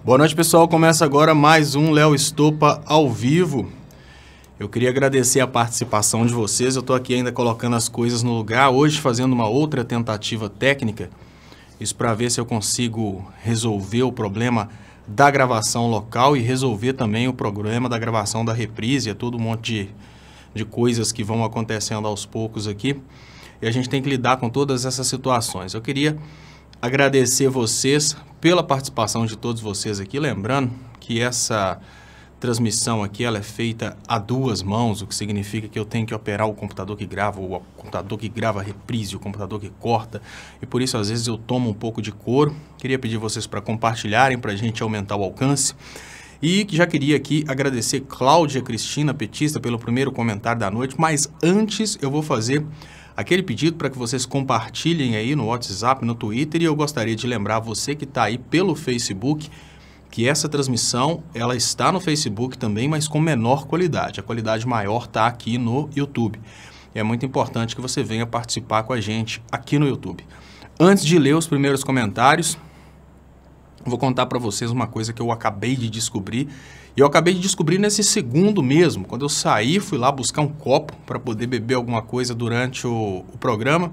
Boa noite, pessoal. Começa agora mais um Léo Estopa ao vivo. Eu queria agradecer a participação de vocês. Eu estou aqui ainda colocando as coisas no lugar, hoje fazendo uma outra tentativa técnica, isso para ver se eu consigo resolver o problema da gravação local e resolver também o problema da gravação da reprise. É todo um monte de coisas que vão acontecendo aos poucos aqui e a gente tem que lidar com todas essas situações. Eu queria agradecer vocês pela participação de todos vocês aqui, lembrando que essa transmissão aqui ela é feita a duas mãos, o que significa que eu tenho que operar o computador que grava, o computador que grava a reprise, o computador que corta, e por isso às vezes eu tomo um pouco de couro. Queria pedir vocês para compartilharem, para a gente aumentar o alcance. E já queria aqui agradecer Cláudia Cristina Petista pelo primeiro comentário da noite, mas antes eu vou fazer aquele pedido para que vocês compartilhem aí no WhatsApp, no Twitter, e eu gostaria de lembrar você que está aí pelo Facebook, que essa transmissão ela está no Facebook também, mas com menor qualidade. A qualidade maior está aqui no YouTube. É muito importante que você venha participar com a gente aqui no YouTube. Antes de ler os primeiros comentários, vou contar para vocês uma coisa que eu acabei de descobrir. E eu acabei de descobrir nesse segundo mesmo. Quando eu saí, fui lá buscar um copo para poder beber alguma coisa durante o programa.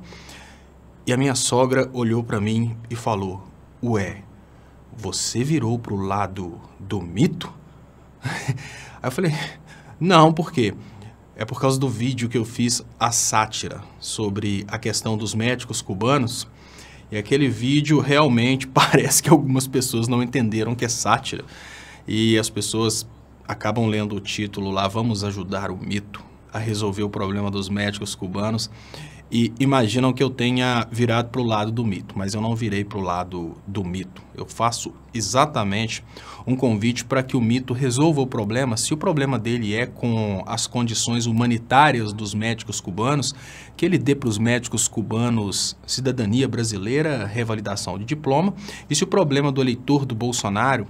E a minha sogra olhou para mim e falou: "Ué, você virou pro lado do mito?" Aí eu falei: "Não, por quê?" É por causa do vídeo que eu fiz a sátira sobre a questão dos médicos cubanos. E aquele vídeo realmente parece que algumas pessoas não entenderam que é sátira. E as pessoas acabam lendo o título lá: "Vamos ajudar o mito a resolver o problema dos médicos cubanos", e imaginam que eu tenha virado para o lado do mito, mas eu não virei para o lado do mito. Eu faço exatamente um convite para que o mito resolva o problema. Se o problema dele é com as condições humanitárias dos médicos cubanos, que ele dê para os médicos cubanos cidadania brasileira, revalidação de diploma. E se o problema do eleitor do Bolsonaro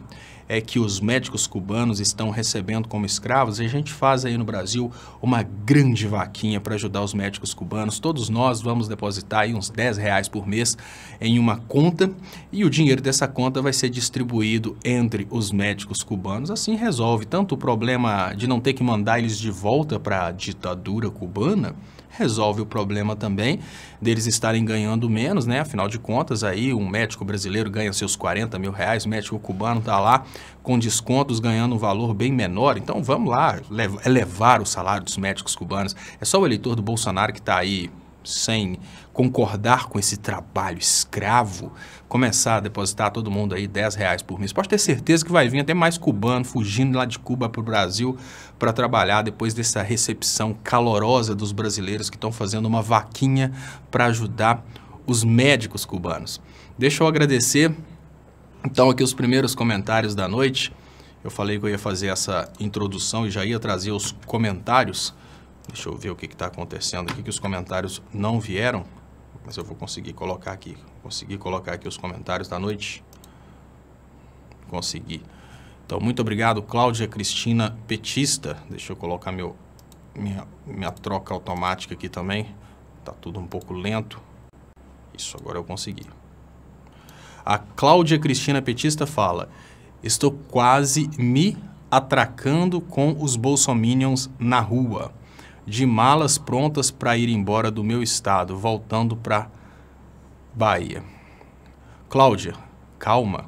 é que os médicos cubanos estão recebendo como escravos, a gente faz aí no Brasil uma grande vaquinha para ajudar os médicos cubanos. Todos nós vamos depositar aí uns R$10 por mês em uma conta e o dinheiro dessa conta vai ser distribuído entre os médicos cubanos. Assim resolve tanto o problema de não ter que mandar eles de volta para a ditadura cubana, resolve o problema também deles estarem ganhando menos, né? Afinal de contas, aí um médico brasileiro ganha seus R$40 mil, o médico cubano está lá com descontos ganhando um valor bem menor. Então vamos lá elevar o salário dos médicos cubanos. É só o eleitor do Bolsonaro que está aí sem concordar com esse trabalho escravo começar a depositar todo mundo aí R$10 por mês. Pode ter certeza que vai vir até mais cubano fugindo lá de Cuba para o Brasil para trabalhar depois dessa recepção calorosa dos brasileiros que estão fazendo uma vaquinha para ajudar os médicos cubanos. Deixa eu agradecer então aqui os primeiros comentários da noite. Eu falei que eu ia fazer essa introdução e já ia trazer os comentários. Deixa eu ver o que está acontecendo aqui, que os comentários não vieram, mas eu vou conseguir colocar aqui. Consegui colocar aqui os comentários da noite. Consegui. Então, muito obrigado, Cláudia Cristina Petista. Deixa eu colocar minha troca automática aqui também. Tá tudo um pouco lento. Isso, agora eu consegui. A Cláudia Cristina Petista fala: "Estou quase me atracando com os bolsominions na rua, de malas prontas para ir embora do meu estado, voltando para Bahia." Cláudia, calma.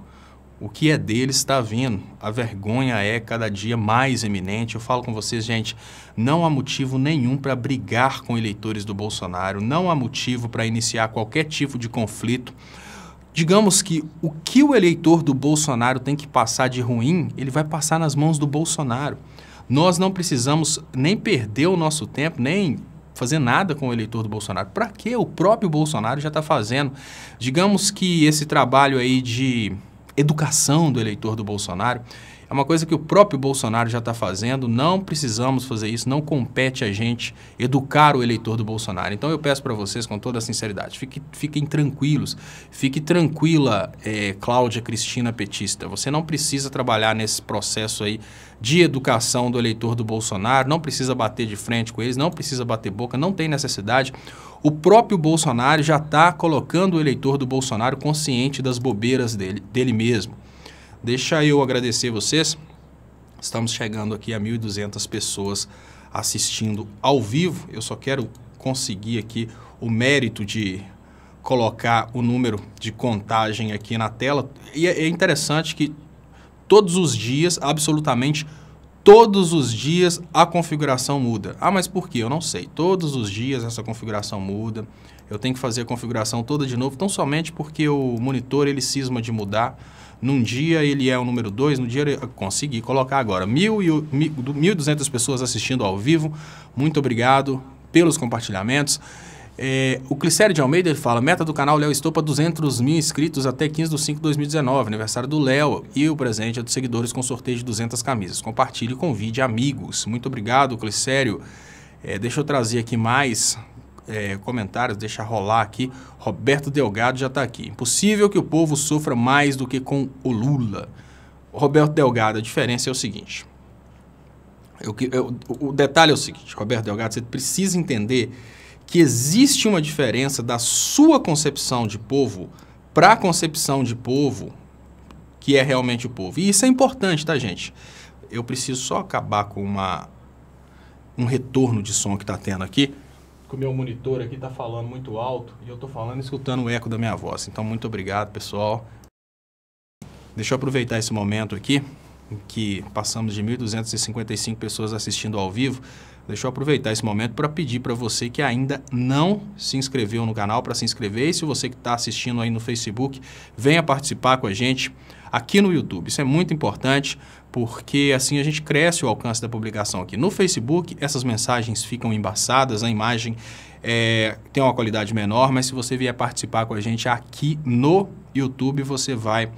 O que é deles está vindo. A vergonha é cada dia mais eminente. Eu falo com vocês, gente, não há motivo nenhum para brigar com eleitores do Bolsonaro. Não há motivo para iniciar qualquer tipo de conflito. Digamos que o eleitor do Bolsonaro tem que passar de ruim, ele vai passar nas mãos do Bolsonaro. Nós não precisamos nem perder o nosso tempo, nem fazer nada com o eleitor do Bolsonaro. Para quê? O próprio Bolsonaro já está fazendo. Digamos que esse trabalho aí de educação do eleitor do Bolsonaro é uma coisa que o próprio Bolsonaro já está fazendo. Não precisamos fazer isso, não compete a gente educar o eleitor do Bolsonaro. Então eu peço para vocês com toda a sinceridade, fiquem tranquilos, fique tranquila, Cláudia Cristina Petista. Você não precisa trabalhar nesse processo aí de educação do eleitor do Bolsonaro, não precisa bater de frente com eles, não precisa bater boca, não tem necessidade. O próprio Bolsonaro já está colocando o eleitor do Bolsonaro consciente das bobeiras dele mesmo. Deixa eu agradecer vocês. Estamos chegando aqui a 1.200 pessoas assistindo ao vivo. Eu só quero conseguir aqui o mérito de colocar o número de contagem aqui na tela. E é interessante que todos os dias, absolutamente todos os dias, a configuração muda. Ah, mas por quê? Eu não sei. Todos os dias essa configuração muda. Eu tenho que fazer a configuração toda de novo, tão somente porque o monitor ele cisma de mudar. Num dia ele é o número 2, no dia eu consegui colocar agora 1.200 pessoas assistindo ao vivo. Muito obrigado pelos compartilhamentos. O Clicério de Almeida, ele fala, meta do canal Léo Estopa, 200 mil inscritos até 15/5/2019, aniversário do Léo, e o presente é dos seguidores com sorteio de 200 camisas. Compartilhe e convide amigos. Muito obrigado, Clicério. Deixa eu trazer aqui mais comentários, deixa rolar aqui. Roberto Delgado já está aqui. Impossível que o povo sofra mais do que com o Lula. Roberto Delgado, a diferença é o seguinte. O detalhe é o seguinte, Roberto Delgado, você precisa entender que existe uma diferença da sua concepção de povo para a concepção de povo que é realmente o povo. E isso é importante, tá, gente? Eu preciso só acabar com um retorno de som que está tendo aqui, porque o meu monitor aqui está falando muito alto e eu estou falando e escutando o eco da minha voz. Então, muito obrigado, pessoal. Deixa eu aproveitar esse momento aqui, em que passamos de 1.255 pessoas assistindo ao vivo. Deixa eu aproveitar esse momento para pedir para você que ainda não se inscreveu no canal, para se inscrever. E se você que está assistindo aí no Facebook, venha participar com a gente aqui no YouTube. Isso é muito importante, porque assim a gente cresce o alcance da publicação aqui. No Facebook, essas mensagens ficam embaçadas, a imagem tem uma qualidade menor, mas se você vier participar com a gente aqui no YouTube, você vai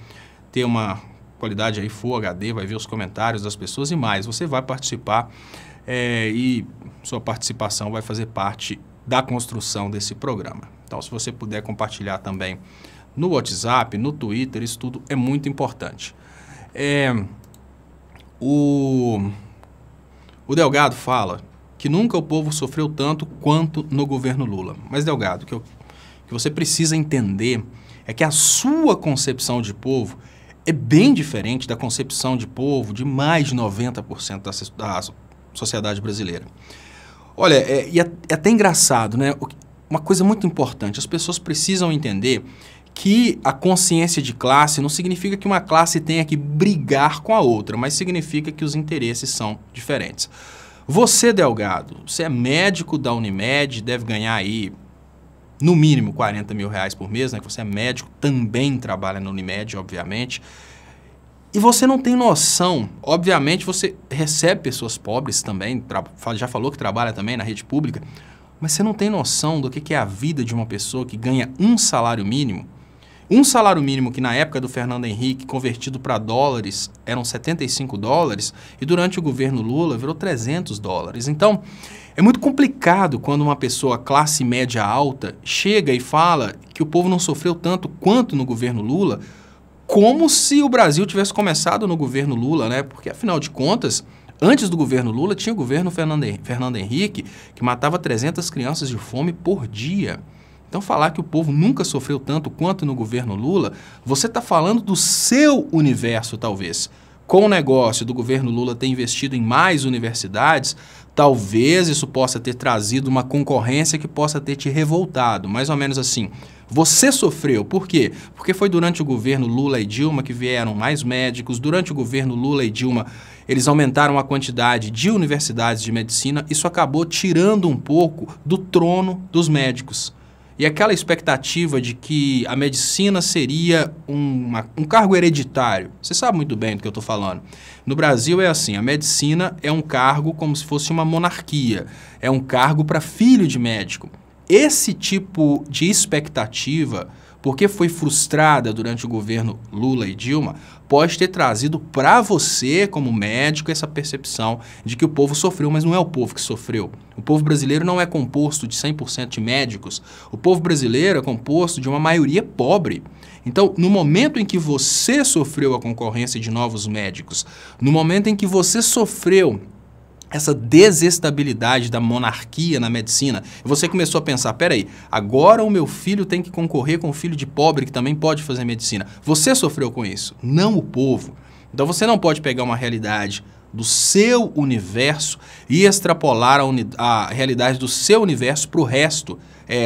ter uma qualidade aí Full HD, vai ver os comentários das pessoas e mais. Você vai participar e sua participação vai fazer parte da construção desse programa. Então, se você puder compartilhar também no WhatsApp, no Twitter, isso tudo é muito importante. O Delgado fala que nunca o povo sofreu tanto quanto no governo Lula. Mas, Delgado, o que você precisa entender é que a sua concepção de povo é bem diferente da concepção de povo de mais de 90% da sociedade brasileira. Olha, é até engraçado, né? Uma coisa muito importante, as pessoas precisam entender que a consciência de classe não significa que uma classe tenha que brigar com a outra, mas significa que os interesses são diferentes. Você, Delgado, você é médico da Unimed, deve ganhar aí no mínimo 40 mil reais por mês, né? Você é médico, também trabalha na Unimed, obviamente. E você não tem noção, obviamente você recebe pessoas pobres também, já falou que trabalha também na rede pública, mas você não tem noção do que é a vida de uma pessoa que ganha um salário mínimo. Um salário mínimo que na época do Fernando Henrique, convertido para dólares, eram 75 dólares, e durante o governo Lula virou 300 dólares. Então, é muito complicado quando uma pessoa classe média alta chega e fala que o povo não sofreu tanto quanto no governo Lula, como se o Brasil tivesse começado no governo Lula, né? Porque, afinal de contas, antes do governo Lula, tinha o governo Fernando Henrique, que matava 300 crianças de fome por dia. Então, falar que o povo nunca sofreu tanto quanto no governo Lula, você está falando do seu universo, talvez. Com o negócio do governo Lula ter investido em mais universidades, talvez isso possa ter trazido uma concorrência que possa ter te revoltado, mais ou menos assim. Você sofreu, por quê? Porque foi durante o governo Lula e Dilma que vieram mais médicos, durante o governo Lula e Dilma eles aumentaram a quantidade de universidades de medicina, isso acabou tirando um pouco do trono dos médicos. E aquela expectativa de que a medicina seria um cargo hereditário, você sabe muito bem do que eu estou falando. No Brasil é assim, a medicina é um cargo como se fosse uma monarquia, é um cargo para filho de médico. Esse tipo de expectativa, porque foi frustrada durante o governo Lula e Dilma, pode ter trazido para você, como médico, essa percepção de que o povo sofreu, mas não é o povo que sofreu. O povo brasileiro não é composto de 100% de médicos. O povo brasileiro é composto de uma maioria pobre. Então, no momento em que você sofreu a concorrência de novos médicos, no momento em que você sofreu essa desestabilidade da monarquia na medicina, e você começou a pensar, peraí, agora o meu filho tem que concorrer com o filho de pobre que também pode fazer medicina. Você sofreu com isso, não o povo. Então você não pode pegar uma realidade do seu universo e extrapolar a realidade do seu universo para o resto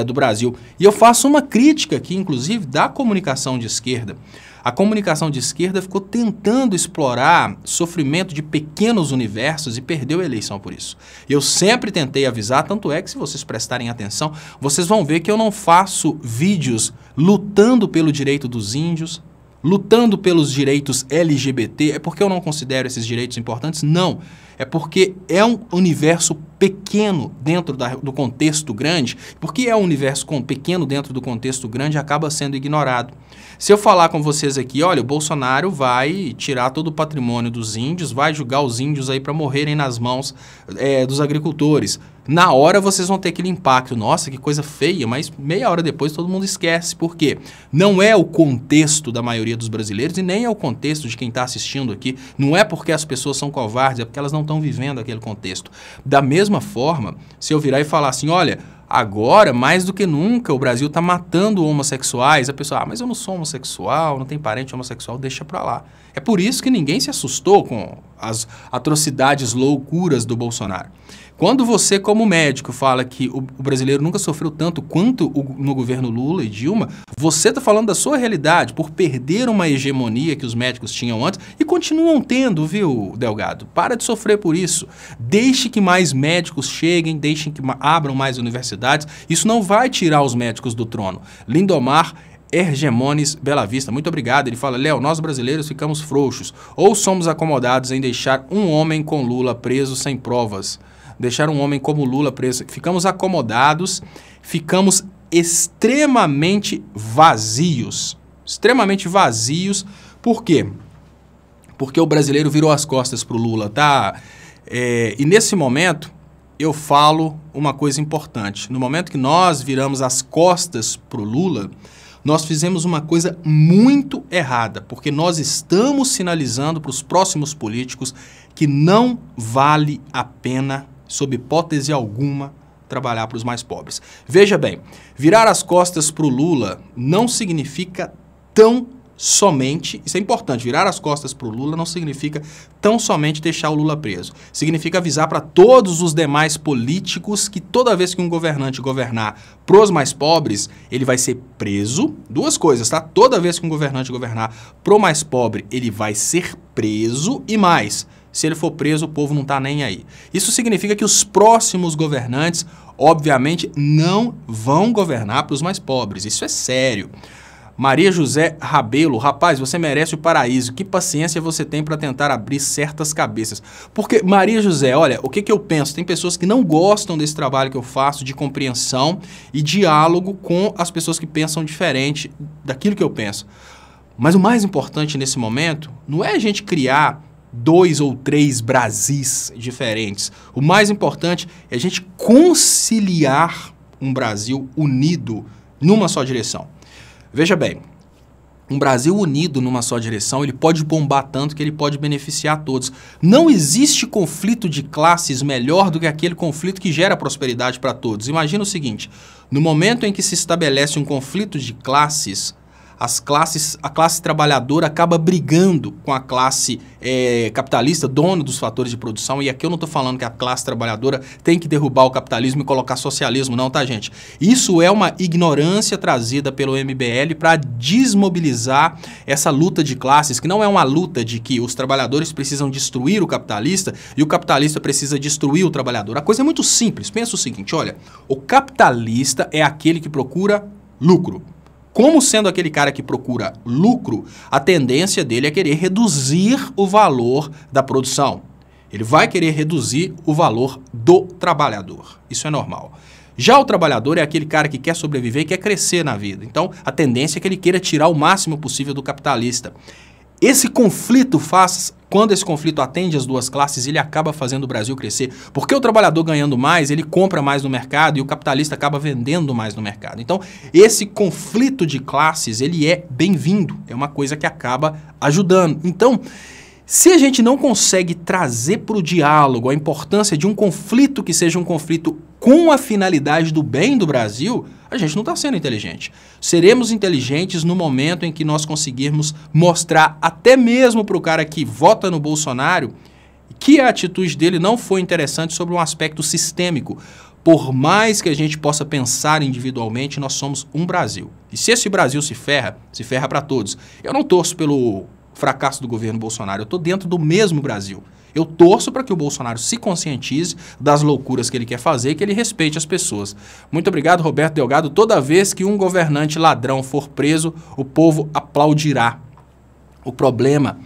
do Brasil. E eu faço uma crítica aqui, inclusive, da comunicação de esquerda. A comunicação de esquerda ficou tentando explorar sofrimento de pequenos universos e perdeu a eleição por isso. Eu sempre tentei avisar, tanto é que se vocês prestarem atenção, vocês vão ver que eu não faço vídeos lutando pelo direito dos índios, lutando pelos direitos LGBT. É porque eu não considero esses direitos importantes? Não. É porque é um universo pequeno dentro do contexto grande. Porque é um universo pequeno dentro do contexto grande, acaba sendo ignorado. Se eu falar com vocês aqui, olha, o Bolsonaro vai tirar todo o patrimônio dos índios, vai julgar os índios aí para morrerem nas mãos dos agricultores. Na hora vocês vão ter aquele impacto, nossa, que coisa feia, mas meia hora depois todo mundo esquece. Por quê? Não é o contexto da maioria dos brasileiros e nem é o contexto de quem está assistindo aqui. Não é porque as pessoas são covardes, é porque elas não estão vivendo aquele contexto. Da mesma forma, se eu virar e falar assim, olha, agora, mais do que nunca, o Brasil está matando homossexuais. A pessoa, mas eu não sou homossexual, não tenho parente homossexual, deixa pra lá. É por isso que ninguém se assustou com as atrocidades, loucuras do Bolsonaro. Quando você, como médico, fala que o brasileiro nunca sofreu tanto quanto no governo Lula e Dilma, você está falando da sua realidade por perder uma hegemonia que os médicos tinham antes e continuam tendo, viu, Delgado? Para de sofrer por isso. Deixe que mais médicos cheguem, deixem que abram mais universidades. Isso não vai tirar os médicos do trono. Lindomar Ergemones Bela Vista, muito obrigado. Ele fala, Léo, nós brasileiros ficamos frouxos ou somos acomodados em deixar um homem com Lula preso sem provas. Deixar um homem como Lula preso. Ficamos acomodados, ficamos extremamente vazios. Extremamente vazios. Por quê? Porque o brasileiro virou as costas para o Lula, tá? E nesse momento, eu falo uma coisa importante. No momento que nós viramos as costas para o Lula, nós fizemos uma coisa muito errada, porque nós estamos sinalizando para os próximos políticos que não vale a pena, sob hipótese alguma, trabalhar para os mais pobres. Veja bem, virar as costas para o Lula não significa tão somente, isso é importante, virar as costas para o Lula não significa tão somente deixar o Lula preso. Significa avisar para todos os demais políticos que toda vez que um governante governar para os mais pobres, ele vai ser preso. Duas coisas, tá? Toda vez que um governante governar para o mais pobre, ele vai ser preso e mais. Se ele for preso, o povo não está nem aí. Isso significa que os próximos governantes, obviamente, não vão governar para os mais pobres. Isso é sério. Maria José Rabelo, rapaz, você merece o paraíso. Que paciência você tem para tentar abrir certas cabeças. Porque, Maria José, olha, o que eu penso? Tem pessoas que não gostam desse trabalho que eu faço de compreensão e diálogo com as pessoas que pensam diferente daquilo que eu penso. Mas o mais importante nesse momento não é a gente criar 2 ou 3 Brasis diferentes. O mais importante é a gente conciliar um Brasil unido numa só direção. Veja bem, um Brasil unido numa só direção, ele pode bombar tanto que ele pode beneficiar todos. Não existe conflito de classes melhor do que aquele conflito que gera prosperidade para todos. Imagina o seguinte, no momento em que se estabelece um conflito de classes, a classe trabalhadora acaba brigando com a classe capitalista, dona dos fatores de produção, e aqui eu não estou falando que a classe trabalhadora tem que derrubar o capitalismo e colocar socialismo, não, tá, gente? Isso é uma ignorância trazida pelo MBL para desmobilizar essa luta de classes, que não é uma luta de que os trabalhadores precisam destruir o capitalista e o capitalista precisa destruir o trabalhador. A coisa é muito simples, pensa o seguinte, olha, o capitalista é aquele que procura lucro. Como sendo aquele cara que procura lucro, a tendência dele é querer reduzir o valor da produção. Ele vai querer reduzir o valor do trabalhador. Isso é normal. Já o trabalhador é aquele cara que quer sobreviver e quer crescer na vida. Então, a tendência é que ele queira tirar o máximo possível do capitalista. Esse conflito quando esse conflito atende as duas classes, ele acaba fazendo o Brasil crescer. Porque o trabalhador ganhando mais, ele compra mais no mercado e o capitalista acaba vendendo mais no mercado. Então, esse conflito de classes, ele é bem-vindo. É uma coisa que acaba ajudando. Então, Se a gente não consegue trazer para o diálogo a importância de um conflito que seja um conflito com a finalidade do bem do Brasil, a gente não está sendo inteligente. Seremos inteligentes no momento em que nós conseguirmos mostrar até mesmo para o cara que vota no Bolsonaro que a atitude dele não foi interessante sobre um aspecto sistêmico. Por mais que a gente possa pensar individualmente, nós somos um Brasil. E se esse Brasil se ferra para todos. Eu não torço pelo fracasso do governo Bolsonaro, eu estou dentro do mesmo Brasil. Eu torço para que o Bolsonaro se conscientize das loucuras que ele quer fazer e que ele respeite as pessoas. Muito obrigado, Roberto Delgado. Toda vez que um governante ladrão for preso, o povo aplaudirá. O problema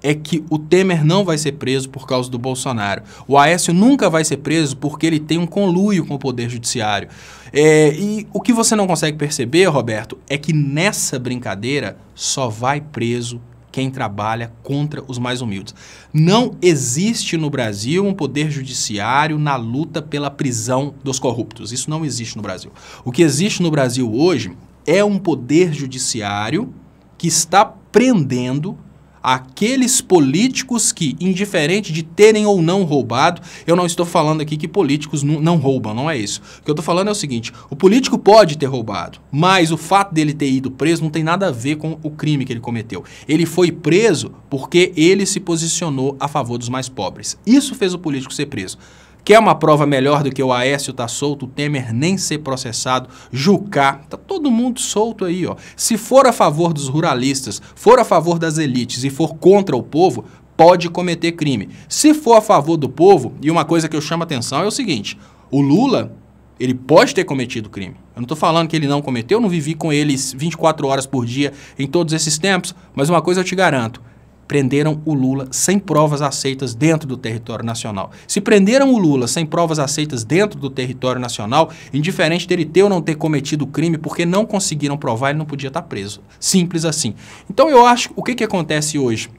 é que o Temer não vai ser preso por causa do Bolsonaro. O Aécio nunca vai ser preso porque ele tem um conluio com o Poder Judiciário. E o que você não consegue perceber, Roberto, é que nessa brincadeira só vai preso quem trabalha contra os mais humildes. Não existe no Brasil um poder judiciário na luta pela prisão dos corruptos. Isso não existe no Brasil. O que existe no Brasil hoje é um poder judiciário que está prendendo aqueles políticos que, indiferente de terem ou não roubado, eu não estou falando aqui que políticos não roubam, não é isso. O que eu estou falando é o seguinte, o político pode ter roubado, mas o fato dele ter ido preso não tem nada a ver com o crime que ele cometeu. Ele foi preso porque ele se posicionou a favor dos mais pobres. Isso fez o político ser preso. Quer uma prova melhor do que o Aécio tá solto, o Temer nem ser processado, Jucá, tá todo mundo solto aí, ó. Se for a favor dos ruralistas, for a favor das elites e for contra o povo, pode cometer crime. Se for a favor do povo, e uma coisa que eu chamo a atenção é o seguinte, o Lula, ele pode ter cometido crime. Eu não tô falando que ele não cometeu, eu não vivi com ele 24 horas por dia em todos esses tempos, mas uma coisa eu te garanto, prenderam o Lula sem provas aceitas dentro do território nacional. Se prenderam o Lula sem provas aceitas dentro do território nacional, indiferente dele ter ou não ter cometido o crime, porque não conseguiram provar, ele não podia estar preso. Simples assim. Então eu acho, o que acontece hoje?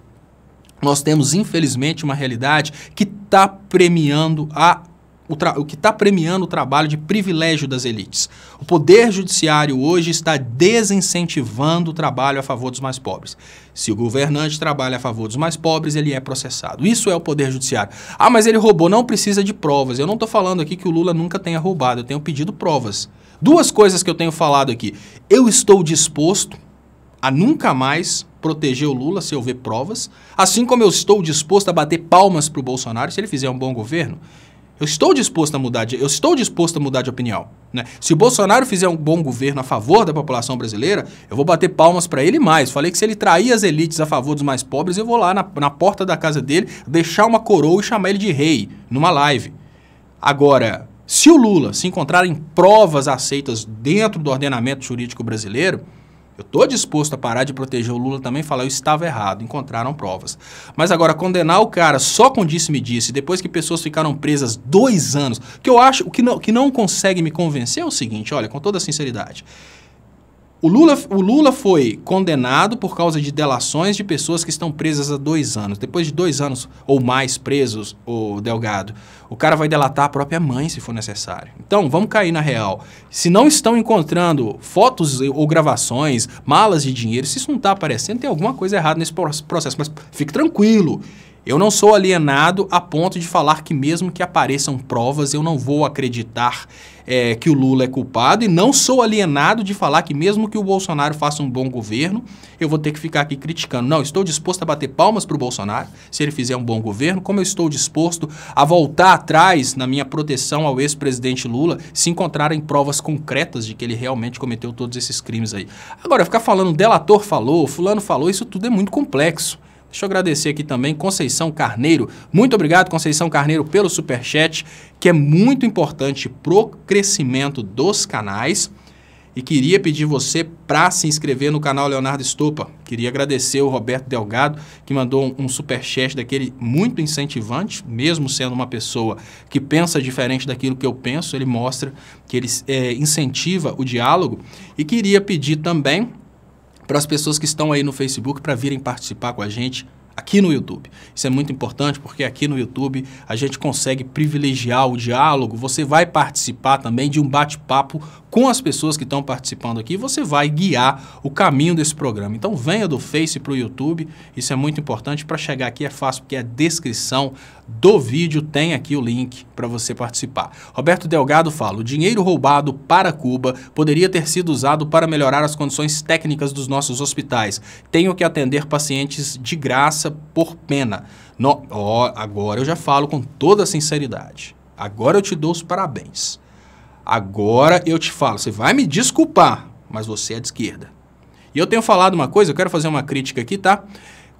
Nós temos, infelizmente, uma realidade que está premiando o trabalho de privilégio das elites. O Poder Judiciário hoje está desincentivando o trabalho a favor dos mais pobres. Se o governante trabalha a favor dos mais pobres, ele é processado. Isso é o Poder Judiciário. Ah, mas ele roubou, não precisa de provas. Eu não estou falando aqui que o Lula nunca tenha roubado, eu tenho pedido provas. Duas coisas que eu tenho falado aqui. Eu estou disposto a nunca mais proteger o Lula se houver provas, assim como eu estou disposto a bater palmas para o Bolsonaro se ele fizer um bom governo. Eu estou disposto a mudar de opinião. Né? Se o Bolsonaro fizer um bom governo a favor da população brasileira, eu vou bater palmas para ele mais. Falei que se ele trair as elites a favor dos mais pobres, eu vou lá na porta da casa dele, deixar uma coroa e chamar ele de rei, numa live. Agora, se o Lula se encontrar em provas aceitas dentro do ordenamento jurídico brasileiro, eu estou disposto a parar de proteger o Lula também e falar, eu estava errado, encontraram provas. Mas agora, condenar o cara só com disse-me-disse, depois que pessoas ficaram presas 2 anos, que eu acho, o que não consegue me convencer é o seguinte, olha, com toda sinceridade, o Lula foi condenado por causa de delações de pessoas que estão presas há 2 anos. Depois de 2 anos ou mais presos, o Delgado, o cara vai delatar a própria mãe se for necessário. Então, vamos cair na real. Se não estão encontrando fotos ou gravações, malas de dinheiro, se isso não está aparecendo, tem alguma coisa errada nesse processo. Mas fique tranquilo. Eu não sou alienado a ponto de falar que mesmo que apareçam provas, eu não vou acreditar que o Lula é culpado, e não sou alienado de falar que mesmo que o Bolsonaro faça um bom governo, eu vou ter que ficar aqui criticando. Não, estou disposto a bater palmas para o Bolsonaro, se ele fizer um bom governo, como eu estou disposto a voltar atrás na minha proteção ao ex-presidente Lula, se encontrarem provas concretas de que ele realmente cometeu todos esses crimes aí. Agora, ficar falando delator falou, fulano falou, isso tudo é muito complexo. Deixa eu agradecer aqui também Conceição Carneiro. Muito obrigado, Conceição Carneiro, pelo superchat, que é muito importante pro crescimento dos canais. E queria pedir você para se inscrever no canal Leonardo Estopa. Queria agradecer o Roberto Delgado, que mandou um superchat daquele muito incentivante, mesmo sendo uma pessoa que pensa diferente daquilo que eu penso, ele mostra que ele incentiva o diálogo. E queria pedir também para as pessoas que estão aí no Facebook para virem participar com a gente Aqui no YouTube. Isso é muito importante porque aqui no YouTube a gente consegue privilegiar o diálogo. Você vai participar também de um bate-papo com as pessoas que estão participando aqui. Você vai guiar o caminho desse programa. Então venha do Face para o YouTube. Isso é muito importante. Para chegar aqui é fácil porque a descrição do vídeo tem aqui o link para você participar. Roberto Delgado fala: o dinheiro roubado para Cuba poderia ter sido usado para melhorar as condições técnicas dos nossos hospitais. Tenho que atender pacientes de graça por pena. Agora eu já falo com toda a sinceridade. Agora eu te dou os parabéns. Agora eu te falo, você vai me desculpar, mas você é de esquerda. E eu tenho falado uma coisa, eu quero fazer uma crítica aqui, tá?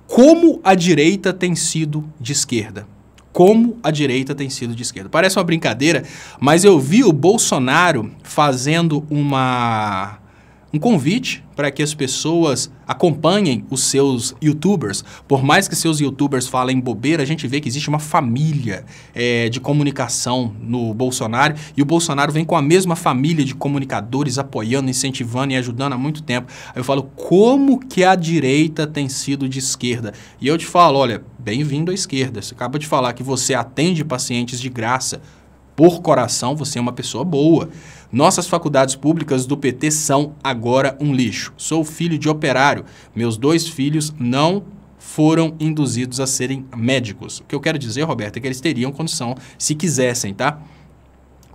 Como a direita tem sido de esquerda. Como a direita tem sido de esquerda. Parece uma brincadeira, mas eu vi o Bolsonaro fazendo um convite para que as pessoas acompanhem os seus youtubers. Por mais que seus youtubers falem bobeira, a gente vê que existe uma família de comunicação no Bolsonaro, e o Bolsonaro vem com a mesma família de comunicadores apoiando, incentivando e ajudando há muito tempo. Aí eu falo, como que a direita tem sido de esquerda? E eu te falo, olha, bem-vindo à esquerda. Você acaba de falar que você atende pacientes de graça por coração, você é uma pessoa boa. Nossas faculdades públicas do PT são agora um lixo. Sou filho de operário. Meus 2 filhos não foram induzidos a serem médicos. O que eu quero dizer, Roberto, é que eles teriam condição se quisessem, tá?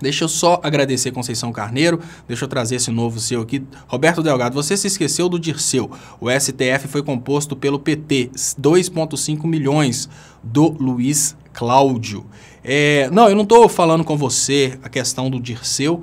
Deixa eu só agradecer Conceição Carneiro, deixa eu trazer esse novo seu aqui. Roberto Delgado, você se esqueceu do Dirceu. O STF foi composto pelo PT, 2,5 milhões do Luiz Cláudio. Não, eu não estou falando com você a questão do Dirceu,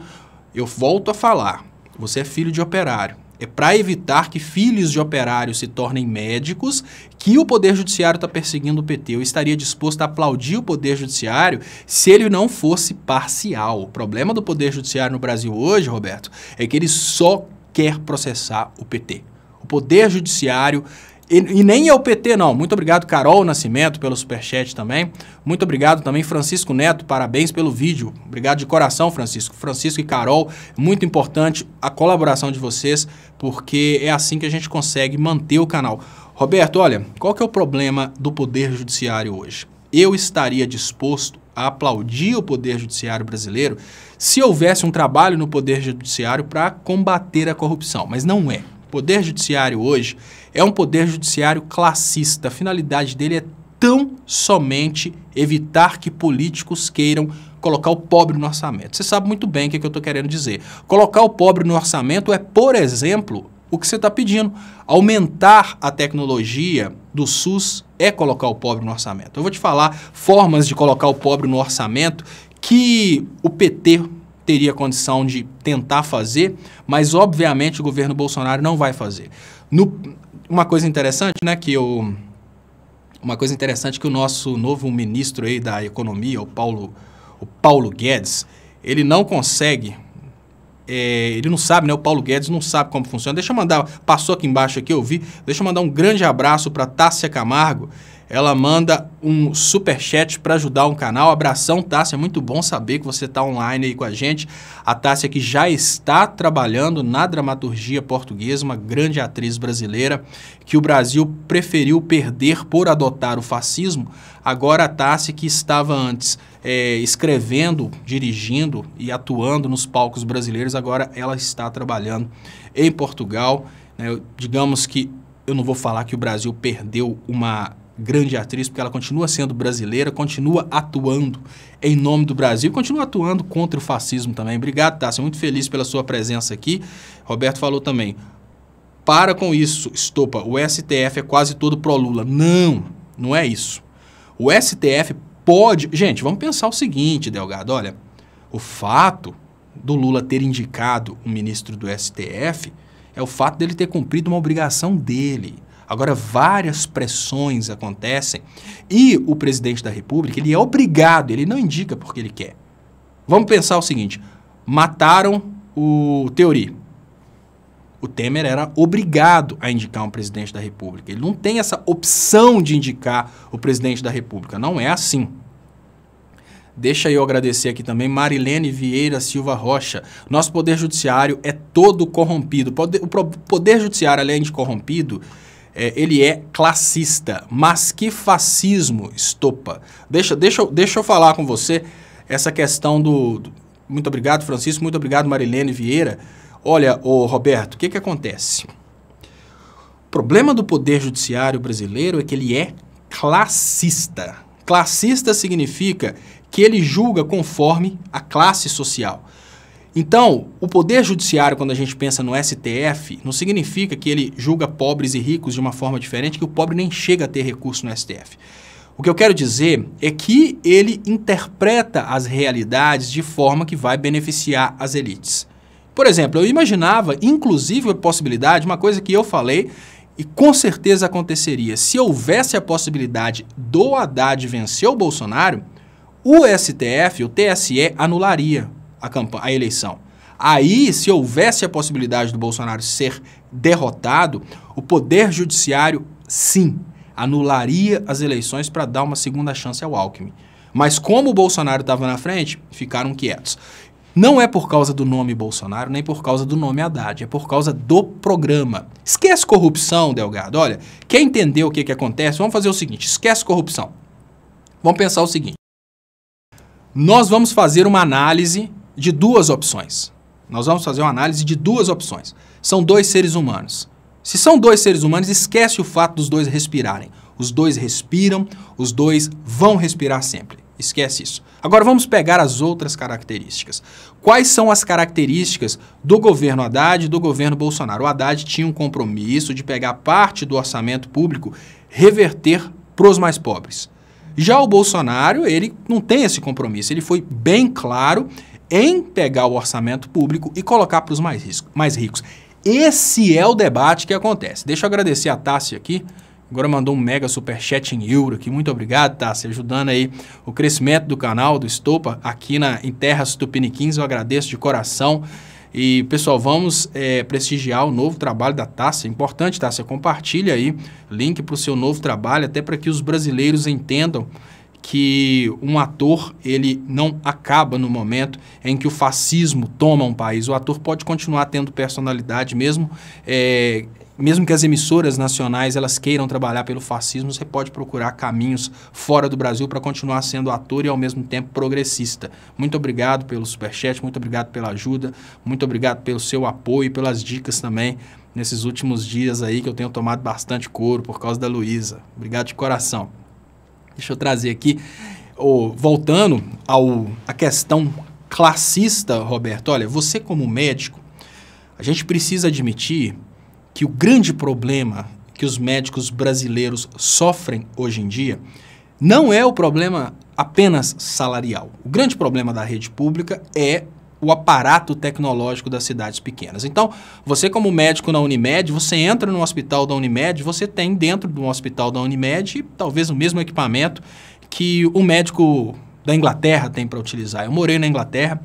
eu volto a falar, você é filho de operário. É para evitar que filhos de operários se tornem médicos que o Poder Judiciário está perseguindo o PT. Eu estaria disposto a aplaudir o Poder Judiciário se ele não fosse parcial. O problema do Poder Judiciário no Brasil hoje, Roberto, é que ele só quer processar o PT. O Poder Judiciário... E nem é o PT, não. Muito obrigado, Carol Nascimento, pelo superchat também. Muito obrigado também, Francisco Neto. Parabéns pelo vídeo. Obrigado de coração, Francisco. Francisco e Carol, muito importante a colaboração de vocês, porque é assim que a gente consegue manter o canal. Roberto, olha, qual que é o problema do Poder Judiciário hoje? Eu estaria disposto a aplaudir o Poder Judiciário brasileiro se houvesse um trabalho no Poder Judiciário para combater a corrupção, mas não é. O Poder Judiciário hoje é um poder judiciário classista. A finalidade dele é tão somente evitar que políticos queiram colocar o pobre no orçamento. Você sabe muito bem o que eu estou querendo dizer. Colocar o pobre no orçamento é, por exemplo, o que você está pedindo. Aumentar a tecnologia do SUS é colocar o pobre no orçamento. Eu vou te falar formas de colocar o pobre no orçamento que o PT teria condição de tentar fazer, mas obviamente o governo Bolsonaro não vai fazer. Uma coisa interessante, né, que o nosso novo ministro aí da Economia, o Paulo Guedes, ele não consegue, ele não sabe, né, o Paulo Guedes não sabe como funciona. Deixa eu mandar, passou aqui embaixo aqui, eu vi, deixa eu mandar um grande abraço para Tássia Camargo. Ela manda um superchat para ajudar o canal. Abração, Tássia, muito bom saber que você está online aí com a gente. A Tássia que já está trabalhando na dramaturgia portuguesa, uma grande atriz brasileira, que o Brasil preferiu perder por adotar o fascismo. Agora a Tássia que estava antes escrevendo, dirigindo e atuando nos palcos brasileiros, agora ela está trabalhando em Portugal. Digamos que eu não vou falar que o Brasil perdeu uma grande atriz, porque ela continua sendo brasileira, continua atuando em nome do Brasil e continua atuando contra o fascismo também. Obrigado, Tássia, muito feliz pela sua presença aqui. Roberto falou também, para com isso, Estopa, o STF é quase todo pró-Lula. Não, não é isso. O STF pode... Gente, vamos pensar o seguinte, Delgado, olha, o fato do Lula ter indicado um ministro do STF é o fato dele ter cumprido uma obrigação dele. Agora, várias pressões acontecem e o presidente da República, ele é obrigado, ele não indica porque ele quer. Vamos pensar o seguinte, mataram o Theory. O Temer era obrigado a indicar um presidente da República. Ele não tem essa opção de indicar o presidente da República, não é assim. Deixa eu agradecer aqui também, Marilene Vieira Silva Rocha. Nosso Poder Judiciário é todo corrompido. O Poder Judiciário, além de corrompido, ele é classista. Mas que fascismo, Estopa? Deixa eu falar com você essa questão Muito obrigado, Francisco. Muito obrigado, Marilene Vieira. Olha, Roberto, o que acontece? O problema do Poder Judiciário brasileiro é que ele é classista. Classista significa que ele julga conforme a classe social. Então, o Poder Judiciário, quando a gente pensa no STF, não significa que ele julga pobres e ricos de uma forma diferente, que o pobre nem chega a ter recurso no STF. O que eu quero dizer é que ele interpreta as realidades de forma que vai beneficiar as elites. Por exemplo, eu imaginava, inclusive, a possibilidade, uma coisa que eu falei e com certeza aconteceria, se houvesse a possibilidade do Haddad vencer o Bolsonaro, o STF, o TSE, anularia a eleição. Aí, se houvesse a possibilidade do Bolsonaro ser derrotado, o Poder Judiciário, sim, anularia as eleições para dar uma segunda chance ao Alckmin. Mas como o Bolsonaro estava na frente, ficaram quietos. Não é por causa do nome Bolsonaro, nem por causa do nome Haddad, é por causa do programa. Esquece corrupção, Delgado. Olha, quer entender o que acontece? Vamos fazer o seguinte, esquece corrupção. Vamos pensar o seguinte. Nós vamos fazer uma análise de duas opções. Nós vamos fazer uma análise de duas opções. São dois seres humanos. Se são dois seres humanos, esquece o fato dos dois respirarem. Os dois respiram, os dois vão respirar sempre. Esquece isso. Agora vamos pegar as outras características. Quais são as características do governo Haddad e do governo Bolsonaro? O Haddad tinha um compromisso de pegar parte do orçamento público, reverter para os mais pobres. Já o Bolsonaro, ele não tem esse compromisso. Ele foi bem claro em pegar o orçamento público e colocar para os mais ricos. Esse é o debate que acontece. Deixa eu agradecer a Tássia aqui. Agora mandou um mega superchat em euro aqui. Muito obrigado, Tássia, ajudando aí o crescimento do canal, do Estopa, aqui em Terras Tupiniquins. Eu agradeço de coração. E, pessoal, vamos prestigiar o novo trabalho da Tássia. Importante, Tássia, compartilha aí link para o seu novo trabalho, até para que os brasileiros entendam que um ator, ele não acaba no momento em que o fascismo toma um país. O ator pode continuar tendo personalidade, mesmo que as emissoras nacionais elas queiram trabalhar pelo fascismo, você pode procurar caminhos fora do Brasil para continuar sendo ator e ao mesmo tempo progressista. Muito obrigado pelo superchat, muito obrigado pela ajuda, muito obrigado pelo seu apoio e pelas dicas também nesses últimos dias aí que eu tenho tomado bastante couro por causa da Luísa. Obrigado de coração. Deixa eu trazer aqui, voltando à questão classista, Roberto. Olha, você como médico, a gente precisa admitir que o grande problema que os médicos brasileiros sofrem hoje em dia não é o problema apenas salarial. O grande problema da rede pública é o aparato tecnológico das cidades pequenas. Então, você como médico na Unimed, você entra no hospital da Unimed, você tem dentro do hospital da Unimed talvez o mesmo equipamento que o médico da Inglaterra tem para utilizar. Eu morei na Inglaterra,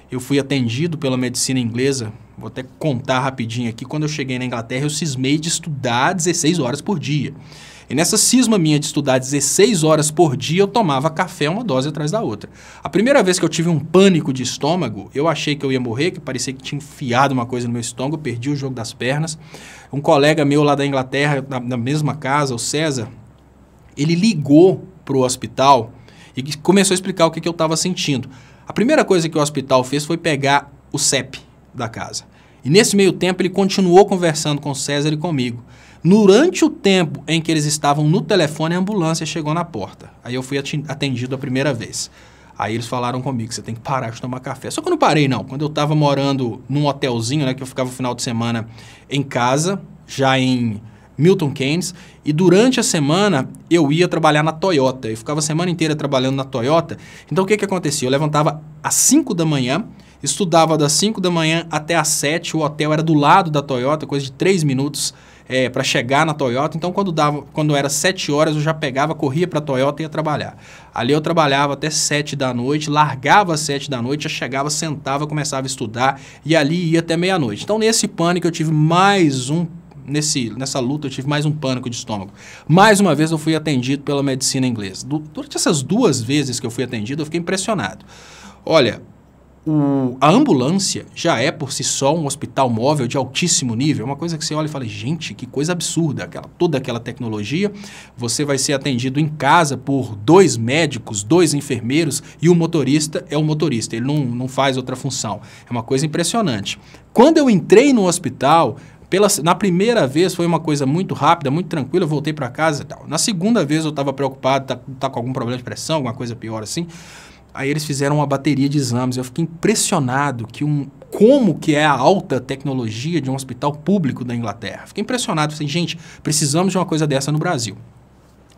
eu fui atendido pela medicina inglesa, vou até contar rapidinho aqui, quando eu cheguei na Inglaterra eu cismei de estudar 16 horas por dia. E nessa cisma minha de estudar 16 horas por dia, eu tomava café uma dose atrás da outra. A primeira vez que eu tive um pânico de estômago, eu achei que eu ia morrer, que parecia que tinha enfiado uma coisa no meu estômago, eu perdi o jogo das pernas. Um colega meu lá da Inglaterra, na mesma casa, o César, ele ligou para o hospital e começou a explicar o que eu estava sentindo. A primeira coisa que o hospital fez foi pegar o CEP da casa. E nesse meio tempo ele continuou conversando com o César e comigo. Durante o tempo em que eles estavam no telefone, a ambulância chegou na porta. Aí eu fui atendido a primeira vez. Aí eles falaram comigo, você tem que parar de tomar café. Só que eu não parei, não. Quando eu estava morando num hotelzinho, né, que eu ficava no final de semana em casa, já em Milton Keynes, e durante a semana eu ia trabalhar na Toyota. Eu ficava a semana inteira trabalhando na Toyota. Então o que acontecia? Eu levantava às 5 da manhã, estudava das 5 da manhã até às 7, o hotel era do lado da Toyota, coisa de 3 minutos para chegar na Toyota. Então quando era 7 horas eu já pegava, corria para a Toyota e ia trabalhar. Ali eu trabalhava até 7 da noite, largava às 7 da noite, já chegava, sentava, começava a estudar e ali ia até meia-noite. Então nesse pânico eu tive nessa luta eu tive mais um pânico de estômago. Mais uma vez eu fui atendido pela medicina inglesa. Durante essas 2 vezes que eu fui atendido eu fiquei impressionado. Olha, A ambulância já é por si só um hospital móvel de altíssimo nível, uma coisa que você olha e fala, gente, que coisa absurda, toda aquela tecnologia, você vai ser atendido em casa por 2 médicos, 2 enfermeiros e o motorista é o motorista, ele não faz outra função, é uma coisa impressionante. Quando eu entrei no hospital, na primeira vez foi uma coisa muito rápida, muito tranquila, eu voltei para casa e tal. Na segunda vez eu estava preocupado, tá com algum problema de pressão, alguma coisa pior assim. Aí eles fizeram uma bateria de exames. Eu fiquei impressionado como que é a alta tecnologia de um hospital público da Inglaterra. Fiquei impressionado. Falei, gente, precisamos de uma coisa dessa no Brasil.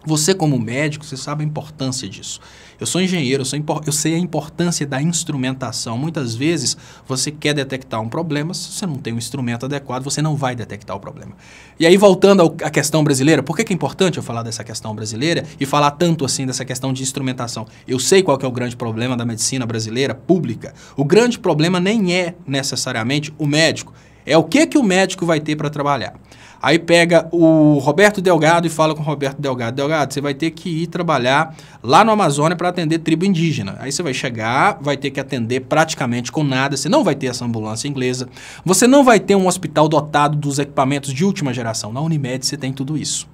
Você como médico, você sabe a importância disso. Eu sou engenheiro, eu sei a importância da instrumentação. Muitas vezes você quer detectar um problema, se você não tem um instrumento adequado, você não vai detectar o problema. E aí voltando à questão brasileira, por que é importante eu falar dessa questão brasileira e falar tanto assim dessa questão de instrumentação? Eu sei qual que é o grande problema da medicina brasileira pública. O grande problema nem é necessariamente o médico, é o que o médico vai ter para trabalhar. Aí pega o Roberto Delgado e fala com o Roberto Delgado, Delgado, você vai ter que ir trabalhar lá no Amazônia para atender tribo indígena. Aí você vai chegar, vai ter que atender praticamente com nada, você não vai ter essa ambulância inglesa, você não vai ter um hospital dotado dos equipamentos de última geração. Na Unimed você tem tudo isso.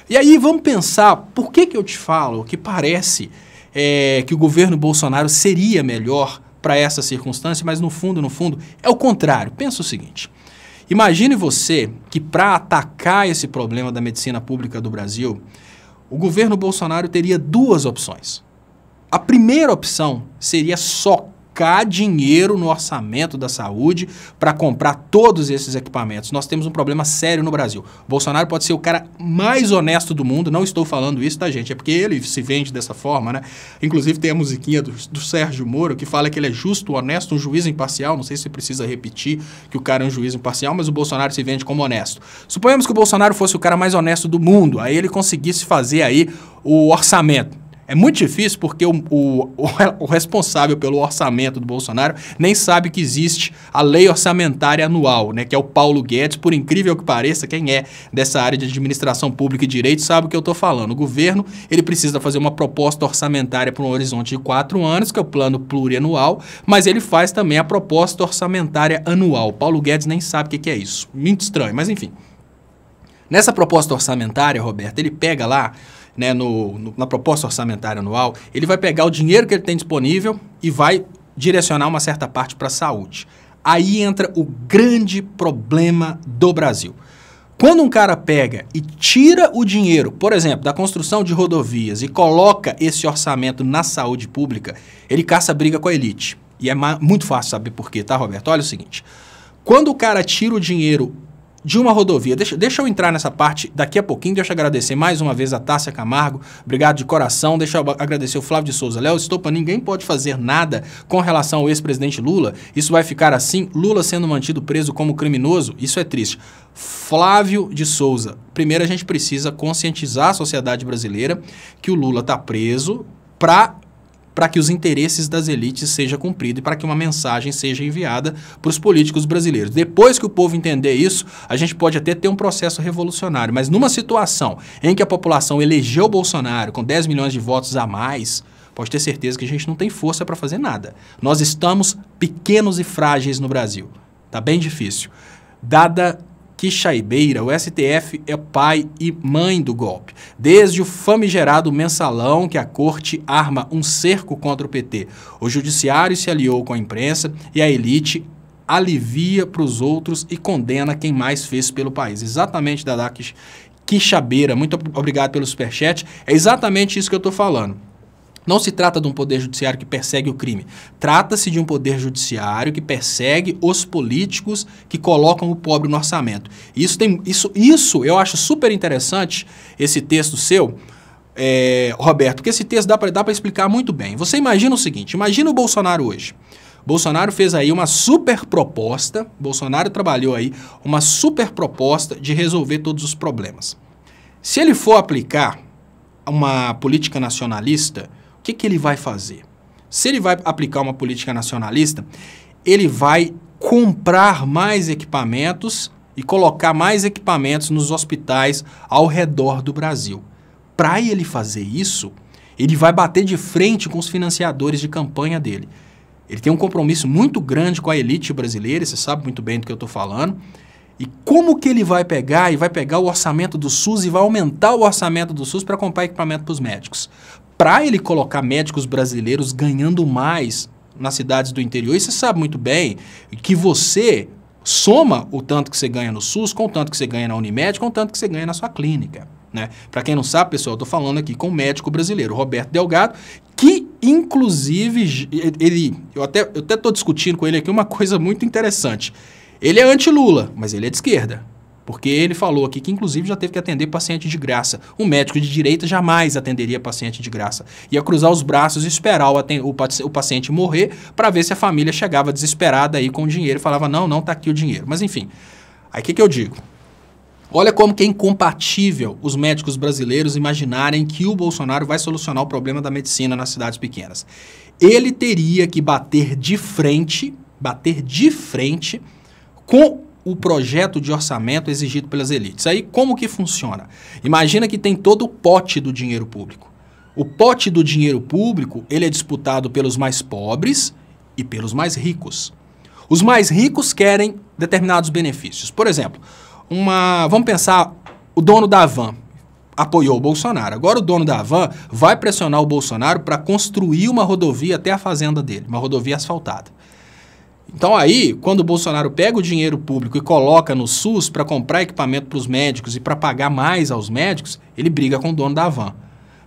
E aí vamos pensar, por que eu te falo que parece que o governo Bolsonaro seria melhor para essa circunstância, mas no fundo é o contrário. Pensa o seguinte. Imagine você que para atacar esse problema da medicina pública do Brasil, o governo Bolsonaro teria 2 opções. A primeira opção seria socar dinheiro no orçamento da saúde para comprar todos esses equipamentos. Nós temos um problema sério no Brasil. O Bolsonaro pode ser o cara mais honesto do mundo, não estou falando isso, tá, gente? É porque ele se vende dessa forma, né? Inclusive tem a musiquinha do Sérgio Moro que fala que ele é justo, honesto, um juiz imparcial. Não sei se precisa repetir que o cara é um juiz imparcial, mas o Bolsonaro se vende como honesto. Suponhamos que o Bolsonaro fosse o cara mais honesto do mundo, aí ele conseguisse fazer aí o orçamento. É muito difícil porque o responsável pelo orçamento do Bolsonaro nem sabe que existe a lei orçamentária anual, né, que é o Paulo Guedes. Por incrível que pareça, quem é dessa área de administração pública e direito sabe o que eu estou falando. O governo ele precisa fazer uma proposta orçamentária para um horizonte de 4 anos, que é o plano plurianual, mas ele faz também a proposta orçamentária anual. Paulo Guedes nem sabe o que é isso. Muito estranho, mas enfim. Nessa proposta orçamentária, Roberto, ele pega lá, né, na proposta orçamentária anual, ele vai pegar o dinheiro que ele tem disponível e vai direcionar uma certa parte para a saúde. Aí entra o grande problema do Brasil. Quando um cara pega e tira o dinheiro, por exemplo, da construção de rodovias e coloca esse orçamento na saúde pública, ele caça briga com a elite. E é muito fácil saber por quê, tá, Roberto? Olha o seguinte, quando o cara tira o dinheiro de uma rodovia, deixa eu entrar nessa parte daqui a pouquinho, deixa eu agradecer mais uma vez a Tássia Camargo, obrigado de coração, deixa eu agradecer o Flávio de Souza, Léo Stoppa, ninguém pode fazer nada com relação ao ex-presidente Lula, isso vai ficar assim, Lula sendo mantido preso como criminoso, isso é triste. Flávio de Souza, primeiro a gente precisa conscientizar a sociedade brasileira que o Lula está preso para que os interesses das elites sejam cumpridos e para que uma mensagem seja enviada para os políticos brasileiros. Depois que o povo entender isso, a gente pode até ter um processo revolucionário, mas numa situação em que a população elegeu o Bolsonaro com 10 milhões de votos a mais, pode ter certeza que a gente não tem força para fazer nada. Nós estamos pequenos e frágeis no Brasil. Tá bem difícil. Dada Quixaibeira, o STF é pai e mãe do golpe. Desde o famigerado mensalão que a corte arma um cerco contra o PT. O judiciário se aliou com a imprensa e a elite alivia para os outros e condena quem mais fez pelo país. Exatamente, Dada Quixabeira, muito obrigado pelo superchat. É exatamente isso que eu estou falando. Não se trata de um poder judiciário que persegue o crime. Trata-se de um poder judiciário que persegue os políticos que colocam o pobre no orçamento. Isso eu acho super interessante, esse texto seu, Roberto, porque esse texto dá para explicar muito bem. Você imagina o seguinte, imagina o Bolsonaro hoje. Bolsonaro fez aí uma super proposta, Bolsonaro trabalhou aí uma super proposta de resolver todos os problemas. Se ele for aplicar uma política nacionalista, o que ele vai fazer? Se ele vai aplicar uma política nacionalista, ele vai comprar mais equipamentos e colocar mais equipamentos nos hospitais ao redor do Brasil. Para ele fazer isso, ele vai bater de frente com os financiadores de campanha dele. Ele tem um compromisso muito grande com a elite brasileira, você sabe muito bem do que eu estou falando. E como que ele vai pegar e vai pegar o orçamento do SUS e vai aumentar o orçamento do SUS para comprar equipamento para os médicos? Para ele colocar médicos brasileiros ganhando mais nas cidades do interior, e você sabe muito bem que você soma o tanto que você ganha no SUS com o tanto que você ganha na Unimed, com o tanto que você ganha na sua clínica, né? Para quem não sabe, pessoal, eu estou falando aqui com um médico brasileiro, Roberto Delgado, que inclusive, eu até estou discutindo com ele aqui uma coisa muito interessante. Ele é anti-Lula, mas ele é de esquerda. Porque ele falou aqui que, inclusive, já teve que atender paciente de graça. Um médico de direita jamais atenderia paciente de graça. Ia cruzar os braços e esperar o paciente morrer para ver se a família chegava desesperada aí com o dinheiro e falava, não, tá aqui o dinheiro. Mas, enfim, aí o que eu digo? Olha como que é incompatível os médicos brasileiros imaginarem que o Bolsonaro vai solucionar o problema da medicina nas cidades pequenas. Ele teria que bater de frente com o projeto de orçamento exigido pelas elites. Aí como que funciona? Imagina que tem todo o pote do dinheiro público. O pote do dinheiro público, ele é disputado pelos mais pobres e pelos mais ricos. Os mais ricos querem determinados benefícios. Por exemplo, vamos pensar, o dono da Havan apoiou o Bolsonaro. Agora o dono da Havan vai pressionar o Bolsonaro para construir uma rodovia até a fazenda dele, uma rodovia asfaltada. Então aí, quando o Bolsonaro pega o dinheiro público e coloca no SUS para comprar equipamento para os médicos e para pagar mais aos médicos, ele briga com o dono da Havan.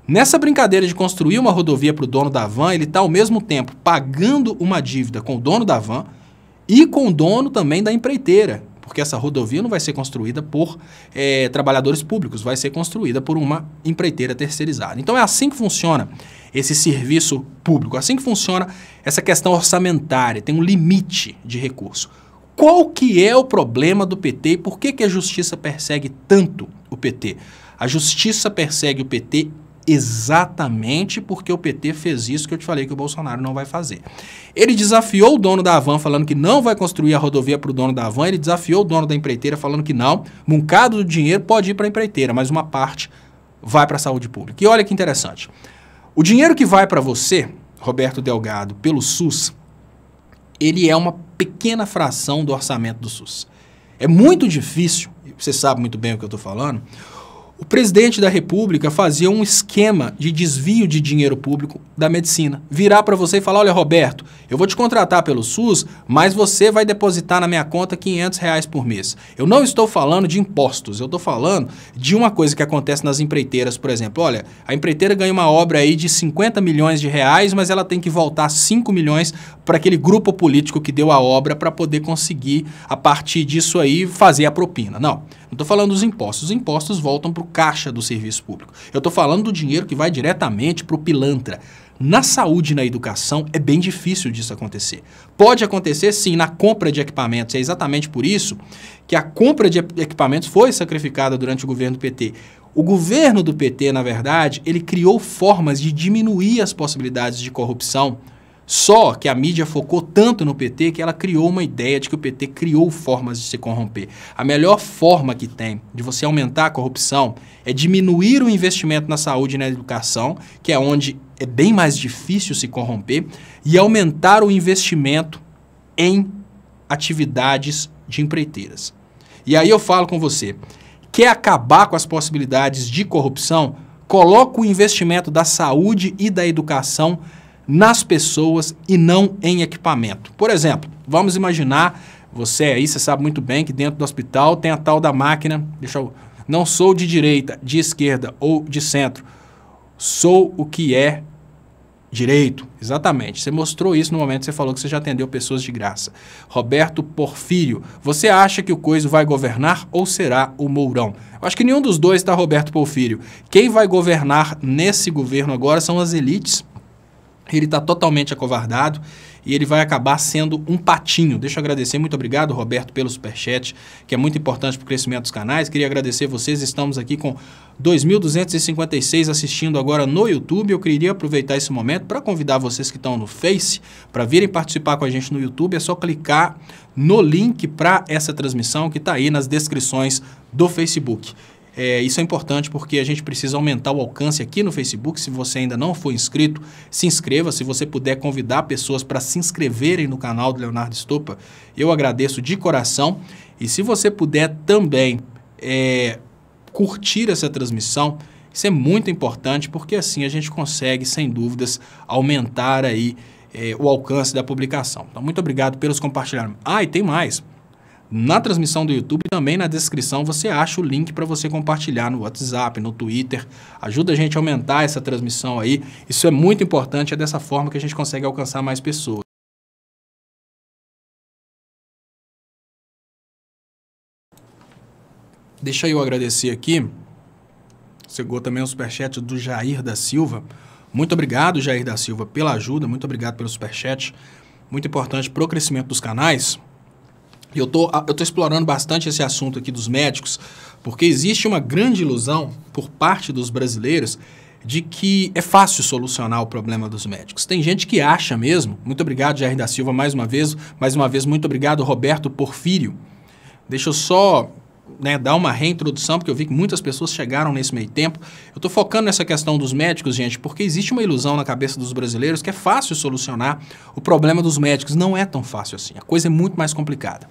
Nessa brincadeira de construir uma rodovia para o dono da Havan, ele está ao mesmo tempo pagando uma dívida com o dono da Havan e com o dono também da empreiteira, porque essa rodovia não vai ser construída por trabalhadores públicos, vai ser construída por uma empreiteira terceirizada. Então é assim que funciona esse serviço público, assim que funciona essa questão orçamentária, tem um limite de recurso. Qual que é o problema do PT e por que a justiça persegue tanto o PT? A justiça persegue o PT exatamente porque o PT fez isso que eu te falei que o Bolsonaro não vai fazer. Ele desafiou o dono da Havan falando que não vai construir a rodovia para o dono da Havan, ele desafiou o dono da empreiteira falando que não, um bocado do dinheiro pode ir para a empreiteira, mas uma parte vai para a saúde pública. E olha que interessante, o dinheiro que vai para você, Roberto Delgado, pelo SUS, ele é uma pequena fração do orçamento do SUS. É muito difícil, você sabe muito bem o que eu estou falando, o presidente da República fazia um esquema de desvio de dinheiro público da medicina. Virar para você e falar, olha, Roberto, eu vou te contratar pelo SUS, mas você vai depositar na minha conta R$500 por mês. Eu não estou falando de impostos, eu estou falando de uma coisa que acontece nas empreiteiras, por exemplo. Olha, a empreiteira ganha uma obra aí de 50 milhões de reais, mas ela tem que voltar 5 milhões para aquele grupo político que deu a obra para poder conseguir, a partir disso aí, fazer a propina. Não estou falando dos impostos. Os impostos voltam para o caixa do serviço público. Eu estou falando do dinheiro que vai diretamente para o pilantra. Na saúde e na educação é bem difícil disso acontecer. Pode acontecer sim na compra de equipamentos. É exatamente por isso que a compra de equipamentos foi sacrificada durante o governo do PT. O governo do PT, na verdade, ele criou formas de diminuir as possibilidades de corrupção. Só que a mídia focou tanto no PT que ela criou uma ideia de que o PT criou formas de se corromper. A melhor forma que tem de você aumentar a corrupção é diminuir o investimento na saúde e na educação, que é onde é bem mais difícil se corromper, e aumentar o investimento em atividades de empreiteiras. E aí eu falo com você, quer acabar com as possibilidades de corrupção? Coloca o investimento da saúde e da educação nas pessoas e não em equipamento. Por exemplo, vamos imaginar, você sabe muito bem que dentro do hospital tem a tal da máquina, não sou de direita, de esquerda ou de centro, sou o que é direito, exatamente. Você mostrou isso no momento que você falou que você já atendeu pessoas de graça. Roberto Porfírio, você acha que o Coiso vai governar ou será o Mourão? Eu acho que nenhum dos dois está Roberto Porfírio. Quem vai governar nesse governo agora são as elites. Ele está totalmente acovardado e ele vai acabar sendo um patinho. Deixa eu agradecer, muito obrigado, Roberto, pelo superchat, que é muito importante para o crescimento dos canais. Queria agradecer vocês, estamos aqui com 2.256 assistindo agora no YouTube. Eu queria aproveitar esse momento para convidar vocês que estão no Face para virem participar com a gente no YouTube. É só clicar no link para essa transmissão que está aí nas descrições do Facebook. Isso é importante porque a gente precisa aumentar o alcance aqui no Facebook. Se você ainda não for inscrito, se inscreva. Se você puder convidar pessoas para se inscreverem no canal do Leonardo Estopa, eu agradeço de coração. E se você puder também curtir essa transmissão, isso é muito importante porque assim a gente consegue, sem dúvidas, aumentar aí o alcance da publicação. Então, muito obrigado pelos compartilhamentos. E tem mais. Na transmissão do YouTube, também na descrição, você acha o link para você compartilhar no WhatsApp, no Twitter. Ajuda a gente a aumentar essa transmissão aí. Isso é muito importante, é dessa forma que a gente consegue alcançar mais pessoas. Deixa eu agradecer aqui. Chegou também o superchat do Jair da Silva. Muito obrigado, Jair da Silva, pela ajuda. Muito obrigado pelo superchat. Muito importante para o crescimento dos canais. E eu tô explorando bastante esse assunto aqui dos médicos, porque existe uma grande ilusão por parte dos brasileiros de que é fácil solucionar o problema dos médicos. Tem gente que acha mesmo. Muito obrigado, Jair da Silva, mais uma vez. Mais uma vez, muito obrigado, Roberto Porfírio. Deixa eu só dar uma reintrodução, porque eu vi que muitas pessoas chegaram nesse meio tempo. Eu estou focando nessa questão dos médicos, gente, porque existe uma ilusão na cabeça dos brasileiros que é fácil solucionar o problema dos médicos. Não é tão fácil assim. A coisa é muito mais complicada.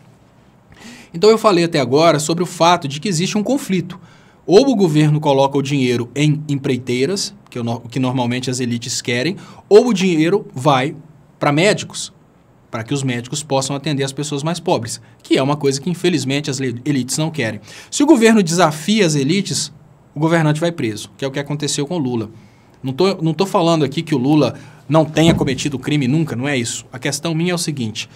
Então eu falei até agora sobre o fato de que existe um conflito. Ou o governo coloca o dinheiro em empreiteiras, que normalmente as elites querem, ou o dinheiro vai para médicos, para que os médicos possam atender as pessoas mais pobres, que é uma coisa que infelizmente as elites não querem. Se o governo desafia as elites, o governante vai preso, que é o que aconteceu com o Lula. Não tô falando aqui que o Lula não tenha cometido crime nunca, não é isso. A questão minha é o seguinte,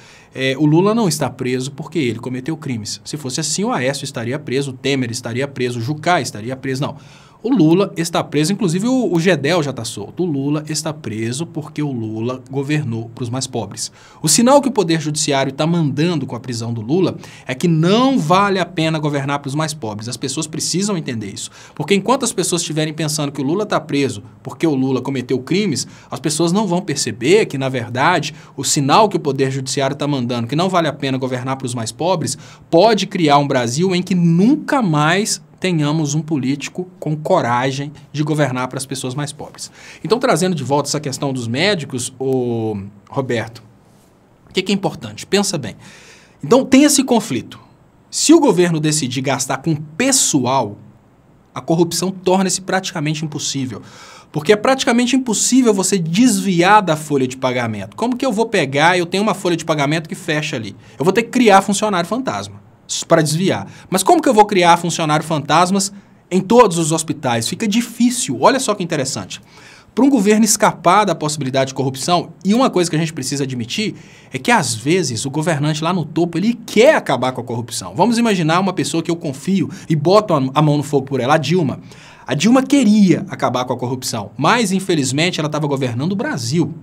o Lula não está preso porque ele cometeu crimes. Se fosse assim, o Aécio estaria preso, o Temer estaria preso, o Jucá estaria preso, não. O Lula está preso, inclusive o Gedel já está solto. O Lula está preso porque o Lula governou para os mais pobres. O sinal que o Poder Judiciário está mandando com a prisão do Lula é que não vale a pena governar para os mais pobres. As pessoas precisam entender isso. Porque enquanto as pessoas estiverem pensando que o Lula está preso porque o Lula cometeu crimes, as pessoas não vão perceber que, na verdade, o sinal que o Poder Judiciário está mandando, que não vale a pena governar para os mais pobres, pode criar um Brasil em que nunca mais tenhamos um político com coragem de governar para as pessoas mais pobres. Então, trazendo de volta essa questão dos médicos, Roberto, o que é importante? Pensa bem. Então, tem esse conflito. Se o governo decidir gastar com pessoal, a corrupção torna-se praticamente impossível. Porque é praticamente impossível você desviar da folha de pagamento. Como que eu vou pegar, eu tenho uma folha de pagamento que fecha ali? Eu vou ter que criar funcionário fantasma para desviar. Mas como que eu vou criar funcionário fantasmas em todos os hospitais? Fica difícil. Olha só que interessante. Para um governo escapar da possibilidade de corrupção, e uma coisa que a gente precisa admitir é que, às vezes, o governante lá no topo, ele quer acabar com a corrupção. Vamos imaginar uma pessoa que eu confio e boto a mão no fogo por ela, a Dilma. A Dilma queria acabar com a corrupção, mas, infelizmente, ela estava governando o Brasil.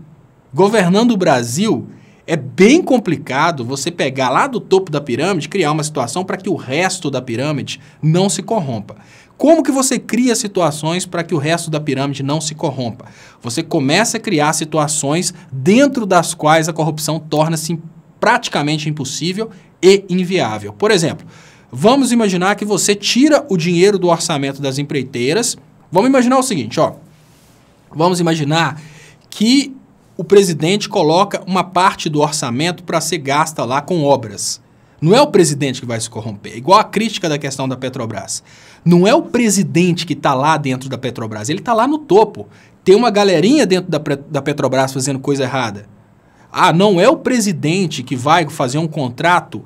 Governando o Brasil, é bem complicado você pegar lá do topo da pirâmide, criar uma situação para que o resto da pirâmide não se corrompa. Como que você cria situações para que o resto da pirâmide não se corrompa? Você começa a criar situações dentro das quais a corrupção torna-se praticamente impossível e inviável. Por exemplo, vamos imaginar que você tira o dinheiro do orçamento das empreiteiras. Vamos imaginar o seguinte, ó. Vamos imaginar que o presidente coloca uma parte do orçamento para ser gasta lá com obras. Não é o presidente que vai se corromper. Igual a crítica da questão da Petrobras. Não é o presidente que está lá dentro da Petrobras. Ele está lá no topo. Tem uma galerinha dentro da Petrobras fazendo coisa errada. Não é o presidente que vai fazer um contrato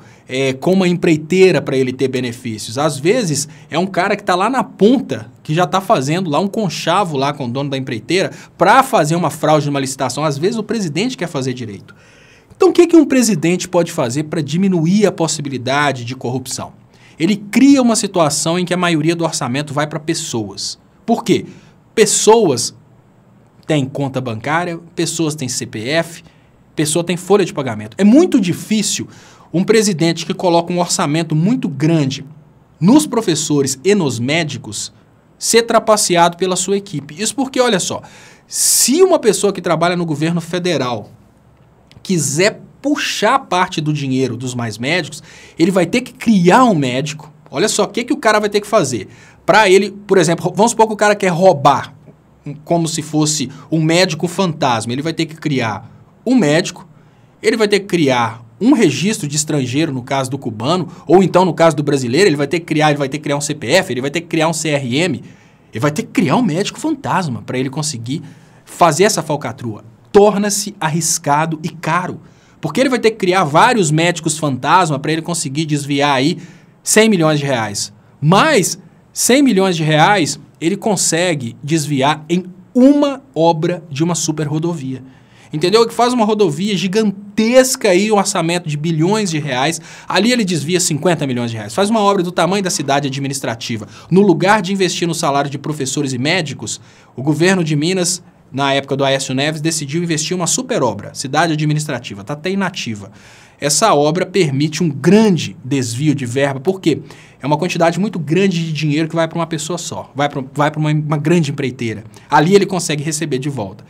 com uma empreiteira para ele ter benefícios. Às vezes, é um cara que está lá na ponta, que já está fazendo lá um conchavo lá com o dono da empreiteira para fazer uma fraude numa licitação. Às vezes, o presidente quer fazer direito. Então, o que um presidente pode fazer para diminuir a possibilidade de corrupção? Ele cria uma situação em que a maioria do orçamento vai para pessoas. Por quê? Pessoas têm conta bancária, pessoas têm CPF, pessoa tem folha de pagamento. É muito difícil um presidente que coloca um orçamento muito grande nos professores e nos médicos ser trapaceado pela sua equipe. Isso porque, olha só, se uma pessoa que trabalha no governo federal quiser puxar parte do dinheiro dos mais médicos, ele vai ter que criar um médico. Olha só, o que o cara vai ter que fazer? para ele, por exemplo, vamos supor que o cara quer roubar, como se fosse um médico fantasma. Ele vai ter que criar um médico, ele vai ter que criar um registro de estrangeiro, no caso do cubano, ou então no caso do brasileiro, ele vai ter que criar um CPF, ele vai ter que criar um CRM, ele vai ter que criar um médico fantasma para ele conseguir fazer essa falcatrua. Torna-se arriscado e caro, porque ele vai ter que criar vários médicos fantasma para ele conseguir desviar aí 100 milhões de reais. Mas 100 milhões de reais ele consegue desviar em uma obra de uma super rodovia. Entendeu? Que faz uma rodovia gigantesca aí, um orçamento de bilhões de reais. Ali ele desvia 50 milhões de reais. Faz uma obra do tamanho da cidade administrativa. No lugar de investir no salário de professores e médicos, o governo de Minas, na época do Aécio Neves, decidiu investir uma super obra, cidade administrativa, está até inativa. Essa obra permite um grande desvio de verba, porque é uma quantidade muito grande de dinheiro que vai para uma pessoa só, vai para uma grande empreiteira. Ali ele consegue receber de volta.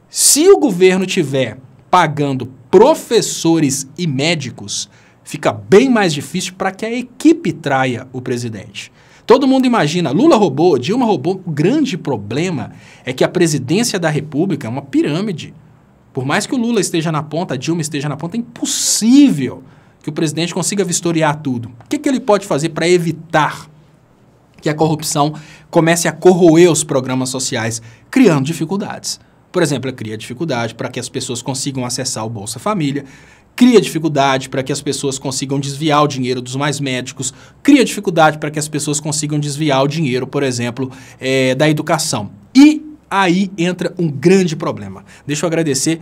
Se o governo tiver pagando professores e médicos, fica bem mais difícil para que a equipe traia o presidente. Todo mundo imagina, Lula roubou, Dilma roubou. O grande problema é que a presidência da República é uma pirâmide. Por mais que o Lula esteja na ponta, a Dilma esteja na ponta, é impossível que o presidente consiga vistoriar tudo. O que ele pode fazer para evitar que a corrupção comece a corroer os programas sociais, criando dificuldades? Por exemplo, ele cria dificuldade para que as pessoas consigam acessar o Bolsa Família, cria dificuldade para que as pessoas consigam desviar o dinheiro dos mais médicos, cria dificuldade para que as pessoas consigam desviar o dinheiro, por exemplo, da educação. E aí entra um grande problema. Deixa eu agradecer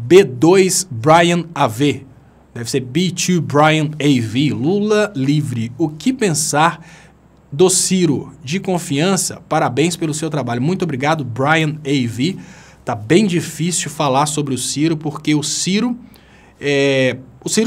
B2 Brian AV, deve ser B2 Brian AV, Lula livre. O que pensar do Ciro? De confiança, parabéns pelo seu trabalho. Muito obrigado, Brian AV. Tá bem difícil falar sobre o Ciro, porque o Ciro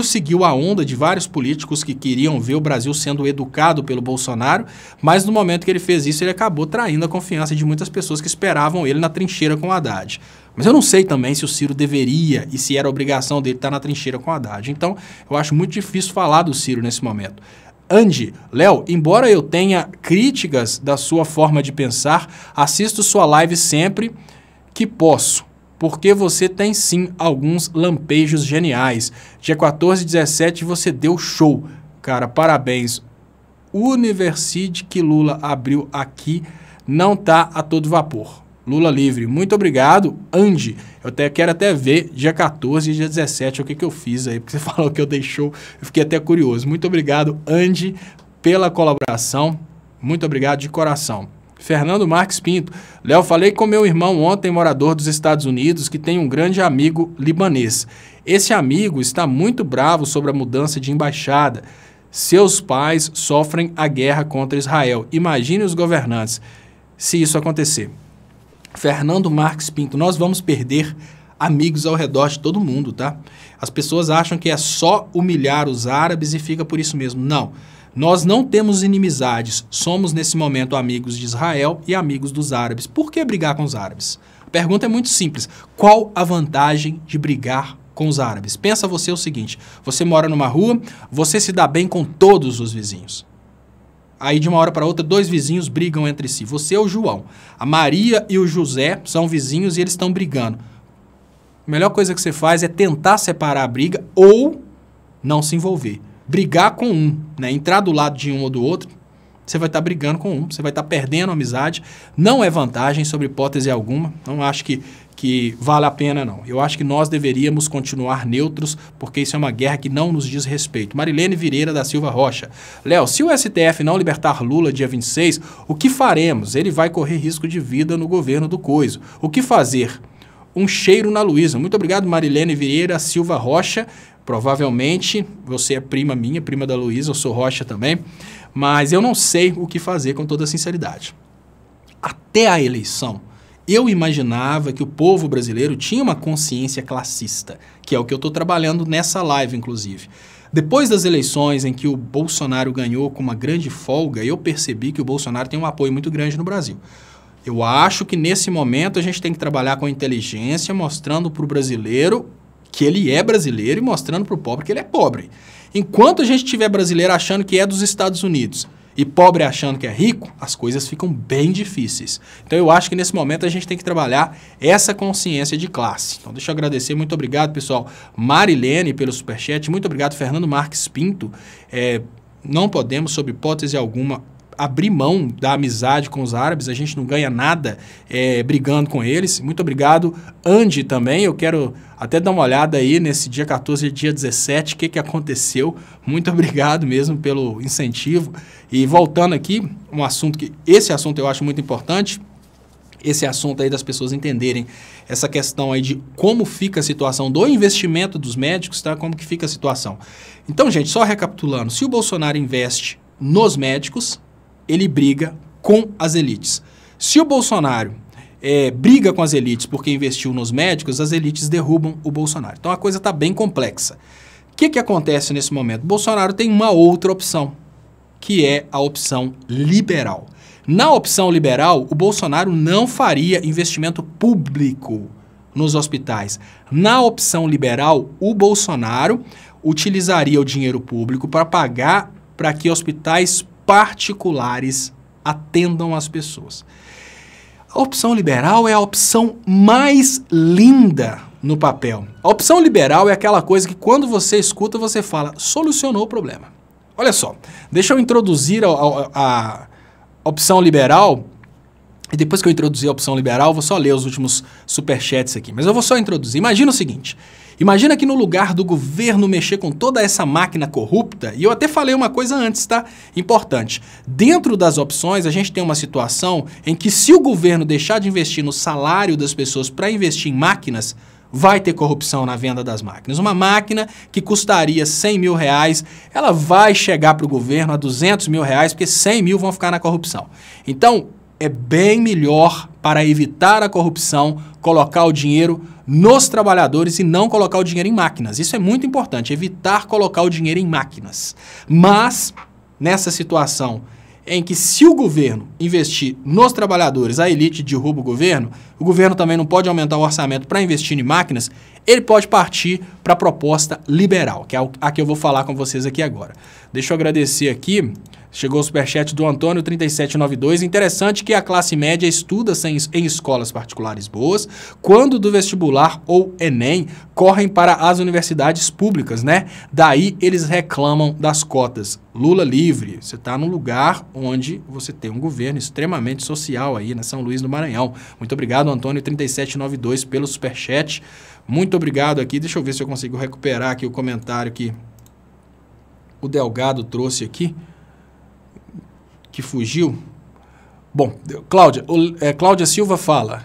seguiu a onda de vários políticos que queriam ver o Brasil sendo educado pelo Bolsonaro, mas no momento que ele fez isso, ele acabou traindo a confiança de muitas pessoas que esperavam ele na trincheira com o Haddad. Mas eu não sei também se o Ciro deveria e se era obrigação dele estar na trincheira com o Haddad. Então, eu acho muito difícil falar do Ciro nesse momento. Andy, Léo, embora eu tenha críticas da sua forma de pensar, assisto sua live sempre que posso, porque você tem sim alguns lampejos geniais. Dia 14 e 17 você deu show. Cara, parabéns. Universidade que Lula abriu aqui não tá a todo vapor. Lula livre. Muito obrigado, Andy. Eu quero até ver dia 14 e dia 17 o que eu fiz aí, porque você falou que eu dei show. Eu fiquei até curioso. Muito obrigado, Andy, pela colaboração. Muito obrigado de coração. Fernando Marques Pinto. Léo, falei com meu irmão ontem, morador dos Estados Unidos, que tem um grande amigo libanês. Esse amigo está muito bravo sobre a mudança de embaixada. Seus pais sofrem a guerra contra Israel. Imagine os governantes se isso acontecer. Fernando Marques Pinto, nós vamos perder amigos ao redor de todo mundo, tá? As pessoas acham que é só humilhar os árabes e fica por isso mesmo. Não. Nós não temos inimizades, somos nesse momento amigos de Israel e amigos dos árabes. Por que brigar com os árabes? A pergunta é muito simples. Qual a vantagem de brigar com os árabes? Pensa você o seguinte, você mora numa rua, você se dá bem com todos os vizinhos. Aí de uma hora para outra, dois vizinhos brigam entre si. Você é o João. A Maria e o José são vizinhos e eles estão brigando. A melhor coisa que você faz é tentar separar a briga ou não se envolver. Brigar com um, né? Entrar do lado de um ou do outro, você vai estar brigando com um, você vai estar perdendo a amizade. Não é vantagem sobre hipótese alguma, não acho que vale a pena não. Eu acho que nós deveríamos continuar neutros, porque isso é uma guerra que não nos diz respeito. Marilene Vireira da Silva Rocha. Léo, se o STF não libertar Lula dia 26, o que faremos? Ele vai correr risco de vida no governo do Coiso. O que fazer? Um cheiro na Luísa. Muito obrigado, Marilene Vieira Silva Rocha. Provavelmente você é prima minha, prima da Luísa, eu sou Rocha também, mas eu não sei o que fazer com toda sinceridade. Até a eleição, eu imaginava que o povo brasileiro tinha uma consciência classista, que é o que eu estou trabalhando nessa live, inclusive. Depois das eleições em que o Bolsonaro ganhou com uma grande folga, eu percebi que o Bolsonaro tem um apoio muito grande no Brasil. Eu acho que nesse momento a gente tem que trabalhar com inteligência, mostrando para o brasileiro que ele é brasileiro e mostrando para o pobre que ele é pobre. Enquanto a gente tiver brasileiro achando que é dos Estados Unidos e pobre achando que é rico, as coisas ficam bem difíceis. Então eu acho que nesse momento a gente tem que trabalhar essa consciência de classe. Então deixa eu agradecer, muito obrigado pessoal, Marilene pelo superchat, muito obrigado Fernando Marques Pinto, não podemos, sob hipótese alguma, abrir mão da amizade com os árabes, a gente não ganha nada brigando com eles. Muito obrigado, Andy, também. Eu quero até dar uma olhada aí nesse dia 14 e dia 17, o que aconteceu. Muito obrigado mesmo pelo incentivo. E voltando aqui, esse assunto eu acho muito importante, esse assunto aí das pessoas entenderem essa questão aí de como fica a situação do investimento dos médicos, tá? Como que fica a situação. Então, gente, só recapitulando, se o Bolsonaro investe nos médicos, ele briga com as elites. Se o Bolsonaro briga com as elites porque investiu nos médicos, as elites derrubam o Bolsonaro. Então a coisa está bem complexa. O que acontece nesse momento? O Bolsonaro tem uma outra opção, que é a opção liberal. Na opção liberal, o Bolsonaro não faria investimento público nos hospitais. Na opção liberal, o Bolsonaro utilizaria o dinheiro público para pagar para que hospitais particulares atendam as pessoas. A opção liberal é a opção mais linda no papel. A opção liberal é aquela coisa que quando você escuta, você fala, solucionou o problema. Olha só, deixa eu introduzir a opção liberal, e depois que eu introduzir a opção liberal, eu vou só ler os últimos superchats aqui, mas eu vou só introduzir. Imagina o seguinte, imagina que no lugar do governo mexer com toda essa máquina corrupta, e eu até falei uma coisa antes, tá? Importante. Dentro das opções, a gente tem uma situação em que se o governo deixar de investir no salário das pessoas para investir em máquinas, vai ter corrupção na venda das máquinas. Uma máquina que custaria 100 mil reais, ela vai chegar para o governo a 200 mil reais, porque 100 mil vão ficar na corrupção. Então, é bem melhor para evitar a corrupção, colocar o dinheiro nos trabalhadores e não colocar o dinheiro em máquinas. Isso é muito importante, evitar colocar o dinheiro em máquinas. Mas, nessa situação em que se o governo investir nos trabalhadores, a elite derruba o governo também não pode aumentar o orçamento para investir em máquinas, ele pode partir para a proposta liberal, que é a que eu vou falar com vocês aqui agora. Deixa eu agradecer aqui. Chegou o superchat do Antônio 3792. Interessante que a classe média estuda em escolas particulares boas, quando do vestibular ou Enem correm para as universidades públicas, né? Daí eles reclamam das cotas. Lula livre, você está num lugar onde você tem um governo extremamente social aí, na São Luís do Maranhão. Muito obrigado, Antônio 3792, pelo superchat. Muito obrigado aqui. Deixa eu ver se eu consigo recuperar aqui o comentário que o Delgado trouxe aqui, que fugiu. Bom, Cláudia Silva fala: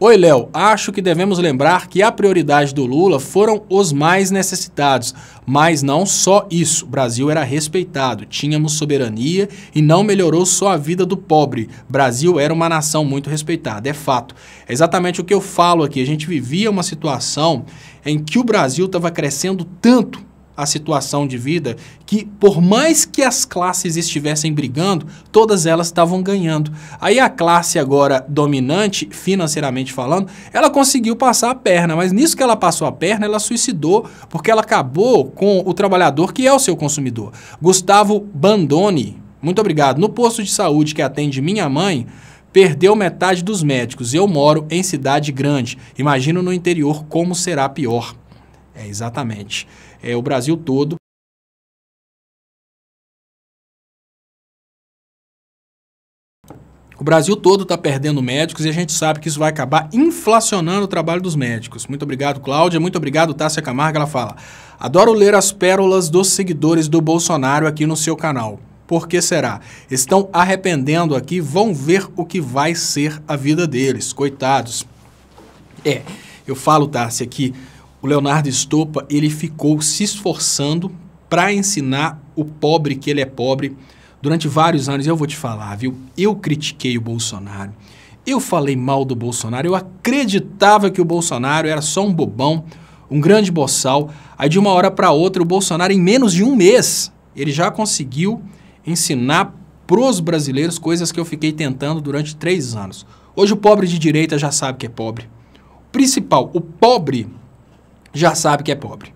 oi, Léo, acho que devemos lembrar que a prioridade do Lula foram os mais necessitados, mas não só isso. O Brasil era respeitado, tínhamos soberania e não melhorou só a vida do pobre. Brasil era uma nação muito respeitada, é fato. É exatamente o que eu falo aqui, a gente vivia uma situação em que o Brasil estava crescendo tanto a situação de vida, que por mais que as classes estivessem brigando, todas elas estavam ganhando. Aí a classe agora dominante, financeiramente falando, ela conseguiu passar a perna, mas nisso que ela passou a perna, ela suicidou, porque ela acabou com o trabalhador que é o seu consumidor. Gustavo Bandoni, muito obrigado. No posto de saúde que atende minha mãe, perdeu metade dos médicos. Eu moro em cidade grande. Imagino no interior como será pior. Exatamente. O Brasil todo. O Brasil todo está perdendo médicos e a gente sabe que isso vai acabar inflacionando o trabalho dos médicos. Muito obrigado, Cláudia. Muito obrigado, Tássia Camargo. Ela fala: adoro ler as pérolas dos seguidores do Bolsonaro aqui no seu canal. Por que será? Estão arrependendo aqui, vão ver o que vai ser a vida deles. Coitados. Eu falo, Tássia, que o Leonardo Estopa, ele ficou se esforçando para ensinar o pobre que ele é pobre durante vários anos. Eu vou te falar, viu? Eu critiquei o Bolsonaro, eu falei mal do Bolsonaro, eu acreditava que o Bolsonaro era só um bobão, um grande boçal. Aí de uma hora para outra, o Bolsonaro, em menos de um mês, ele já conseguiu ensinar pros brasileiros coisas que eu fiquei tentando durante 3 anos. Hoje o pobre de direita já sabe que é pobre. O principal, o pobre já sabe que é pobre.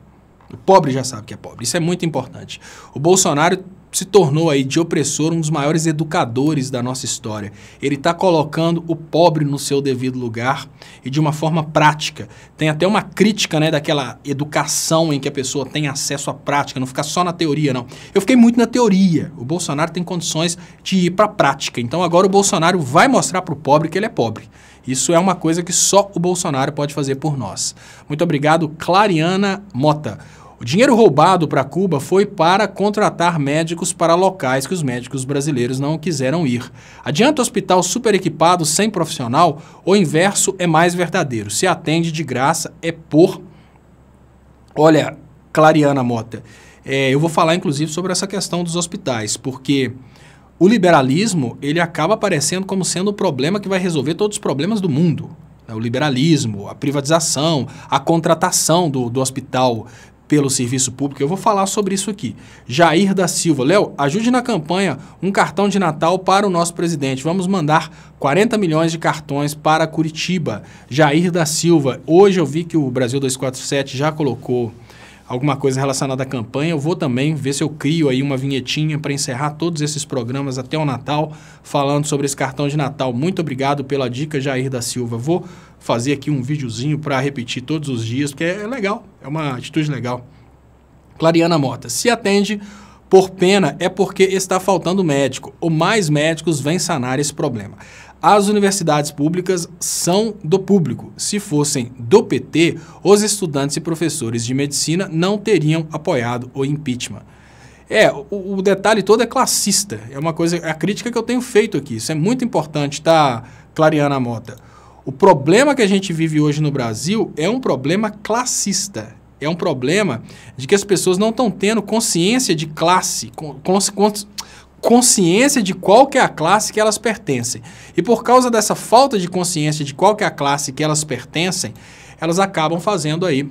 O pobre já sabe que é pobre. Isso é muito importante. O Bolsonaro se tornou aí de opressor um dos maiores educadores da nossa história. Ele está colocando o pobre no seu devido lugar e de uma forma prática. Tem até uma crítica, né, daquela educação em que a pessoa tem acesso à prática, não ficar só na teoria, não. Eu fiquei muito na teoria. O Bolsonaro tem condições de ir para a prática. Então agora o Bolsonaro vai mostrar para o pobre que ele é pobre. Isso é uma coisa que só o Bolsonaro pode fazer por nós. Muito obrigado, Clariana Mota. O dinheiro roubado para Cuba foi para contratar médicos para locais que os médicos brasileiros não quiseram ir. Adianta hospital super equipado sem profissional? O inverso é mais verdadeiro. Se atende de graça é por... Olha, Clariana Mota, eu vou falar inclusive sobre essa questão dos hospitais, porque o liberalismo ele acaba aparecendo como sendo o problema que vai resolver todos os problemas do mundo. O liberalismo, a privatização, a contratação do hospital pelo serviço público. Eu vou falar sobre isso aqui. Jair da Silva. Léo, ajude na campanha um cartão de Natal para o nosso presidente. Vamos mandar 40 milhões de cartões para Curitiba. Jair da Silva. Hoje eu vi que o Brasil 247 já colocou alguma coisa relacionada à campanha. Eu vou também ver se eu crio aí uma vinhetinha para encerrar todos esses programas até o Natal, falando sobre esse cartão de Natal. Muito obrigado pela dica, Jair da Silva. Vou fazer aqui um videozinho para repetir todos os dias, porque é legal, é uma atitude legal. Clariana Mota, se atende por pena é porque está faltando médico, ou mais médicos vêm sanar esse problema. As universidades públicas são do público. Se fossem do PT, os estudantes e professores de medicina não teriam apoiado o impeachment. O detalhe todo é classista. É uma coisa, é a crítica que eu tenho feito aqui. Isso é muito importante, tá, Clariana Mota? O problema que a gente vive hoje no Brasil é um problema classista. É um problema de que as pessoas não estão tendo consciência de classe, consciência de qual que é a classe que elas pertencem. E por causa dessa falta de consciência de qual que é a classe que elas pertencem, elas acabam fazendo aí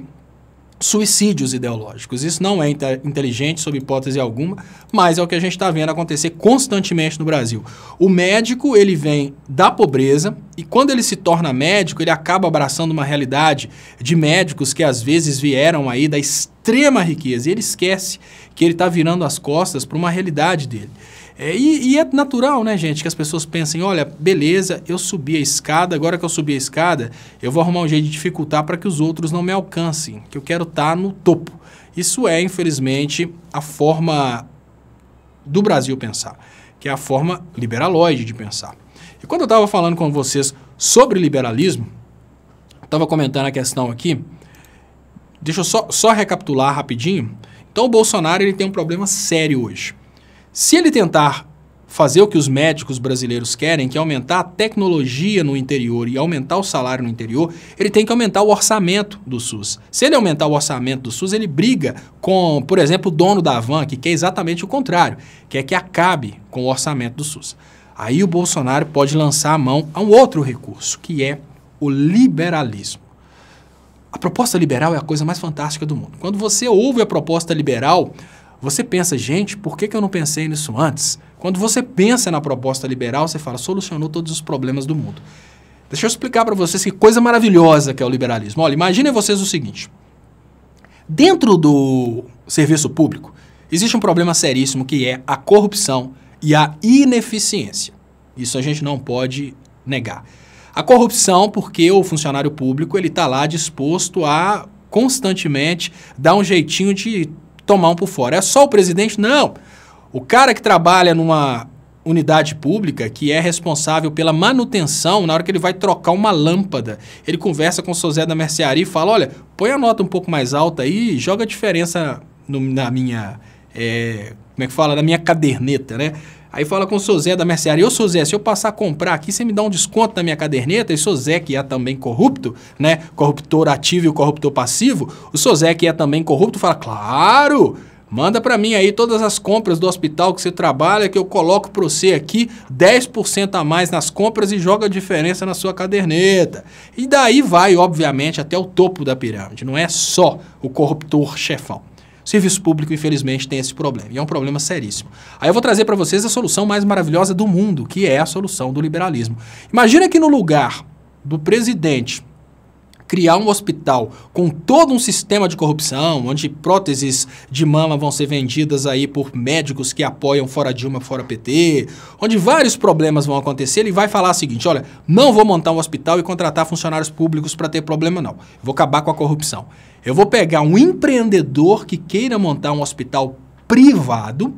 suicídios ideológicos. Isso não é inteligente, sob hipótese alguma, mas é o que a gente está vendo acontecer constantemente no Brasil. O médico, ele vem da pobreza e quando ele se torna médico, ele acaba abraçando uma realidade de médicos que às vezes vieram aí da extrema riqueza e ele esquece que ele está virando as costas para uma realidade dele. E é natural, né, gente, que as pessoas pensem, olha, beleza, eu subi a escada, agora que eu subi a escada, eu vou arrumar um jeito de dificultar para que os outros não me alcancem, que eu quero estar no topo. Isso é, infelizmente, a forma do Brasil pensar, que é a forma liberaloide de pensar. E quando eu estava falando com vocês sobre liberalismo, estava comentando a questão aqui, deixa eu só recapitular rapidinho. Então o Bolsonaro ele tem um problema sério hoje. Se ele tentar fazer o que os médicos brasileiros querem, que é aumentar a tecnologia no interior e aumentar o salário no interior, ele tem que aumentar o orçamento do SUS. Se ele aumentar o orçamento do SUS, ele briga com, por exemplo, o dono da Havan, que quer exatamente o contrário, que é que acabe com o orçamento do SUS. Aí o Bolsonaro pode lançar a mão a um outro recurso, que é o liberalismo. A proposta liberal é a coisa mais fantástica do mundo. Quando você ouve a proposta liberal, você pensa, gente, por que eu não pensei nisso antes? Quando você pensa na proposta liberal, você fala, solucionou todos os problemas do mundo. Deixa eu explicar para vocês que coisa maravilhosa que é o liberalismo. Olha, imaginem vocês o seguinte. Dentro do serviço público, existe um problema seríssimo que é a corrupção e a ineficiência. Isso a gente não pode negar. A corrupção porque o funcionário público ele está lá disposto a constantemente dar um jeitinho de tomar um por fora. É só o presidente? Não. O cara que trabalha numa unidade pública, que é responsável pela manutenção, na hora que ele vai trocar uma lâmpada, ele conversa com o seu Zé da mercearia e fala, olha, põe a nota um pouco mais alta aí e joga a diferença na minha, como é que fala? Na minha caderneta, né? Aí fala com o seu Zé da mercearia, ô seu Zé, se eu passar a comprar aqui, você me dá um desconto na minha caderneta? E o seu Zé, que é também corrupto, né? Corruptor ativo e o corruptor passivo, o seu Zé, que é também corrupto, fala, claro, manda para mim aí todas as compras do hospital que você trabalha, que eu coloco para você aqui 10% a mais nas compras e joga a diferença na sua caderneta. E daí vai, obviamente, até o topo da pirâmide, não é só o corruptor chefão. O serviço público, infelizmente, tem esse problema, e é um problema seríssimo. Aí eu vou trazer para vocês a solução mais maravilhosa do mundo, que é a solução do liberalismo. Imagina que no lugar do presidente criar um hospital com todo um sistema de corrupção, onde próteses de mama vão ser vendidas aí por médicos que apoiam fora Dilma, fora PT, onde vários problemas vão acontecer, ele vai falar o seguinte, olha, não vou montar um hospital e contratar funcionários públicos para ter problema não, vou acabar com a corrupção. Eu vou pegar um empreendedor que queira montar um hospital privado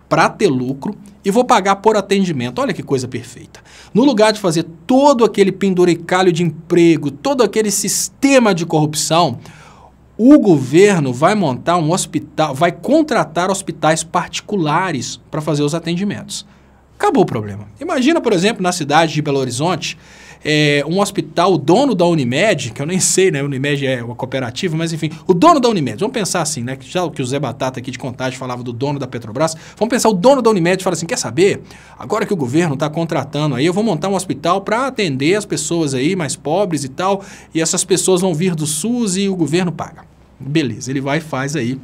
para ter lucro e vou pagar por atendimento. Olha que coisa perfeita. No lugar de fazer todo aquele penduricalho de emprego, todo aquele sistema de corrupção, o governo vai montar um hospital, vai contratar hospitais particulares para fazer os atendimentos. Acabou o problema. Imagina, por exemplo, na cidade de Belo Horizonte, um hospital, o dono da Unimed, que eu nem sei, né? Unimed é uma cooperativa, mas enfim, o dono da Unimed, vamos pensar assim, né? Já que o Zé Batata aqui de Contagem falava do dono da Petrobras, vamos pensar o dono da Unimed fala assim, quer saber? Agora que o governo está contratando aí, eu vou montar um hospital para atender as pessoas aí mais pobres e tal, e essas pessoas vão vir do SUS e o governo paga. Beleza, ele vai e faz aí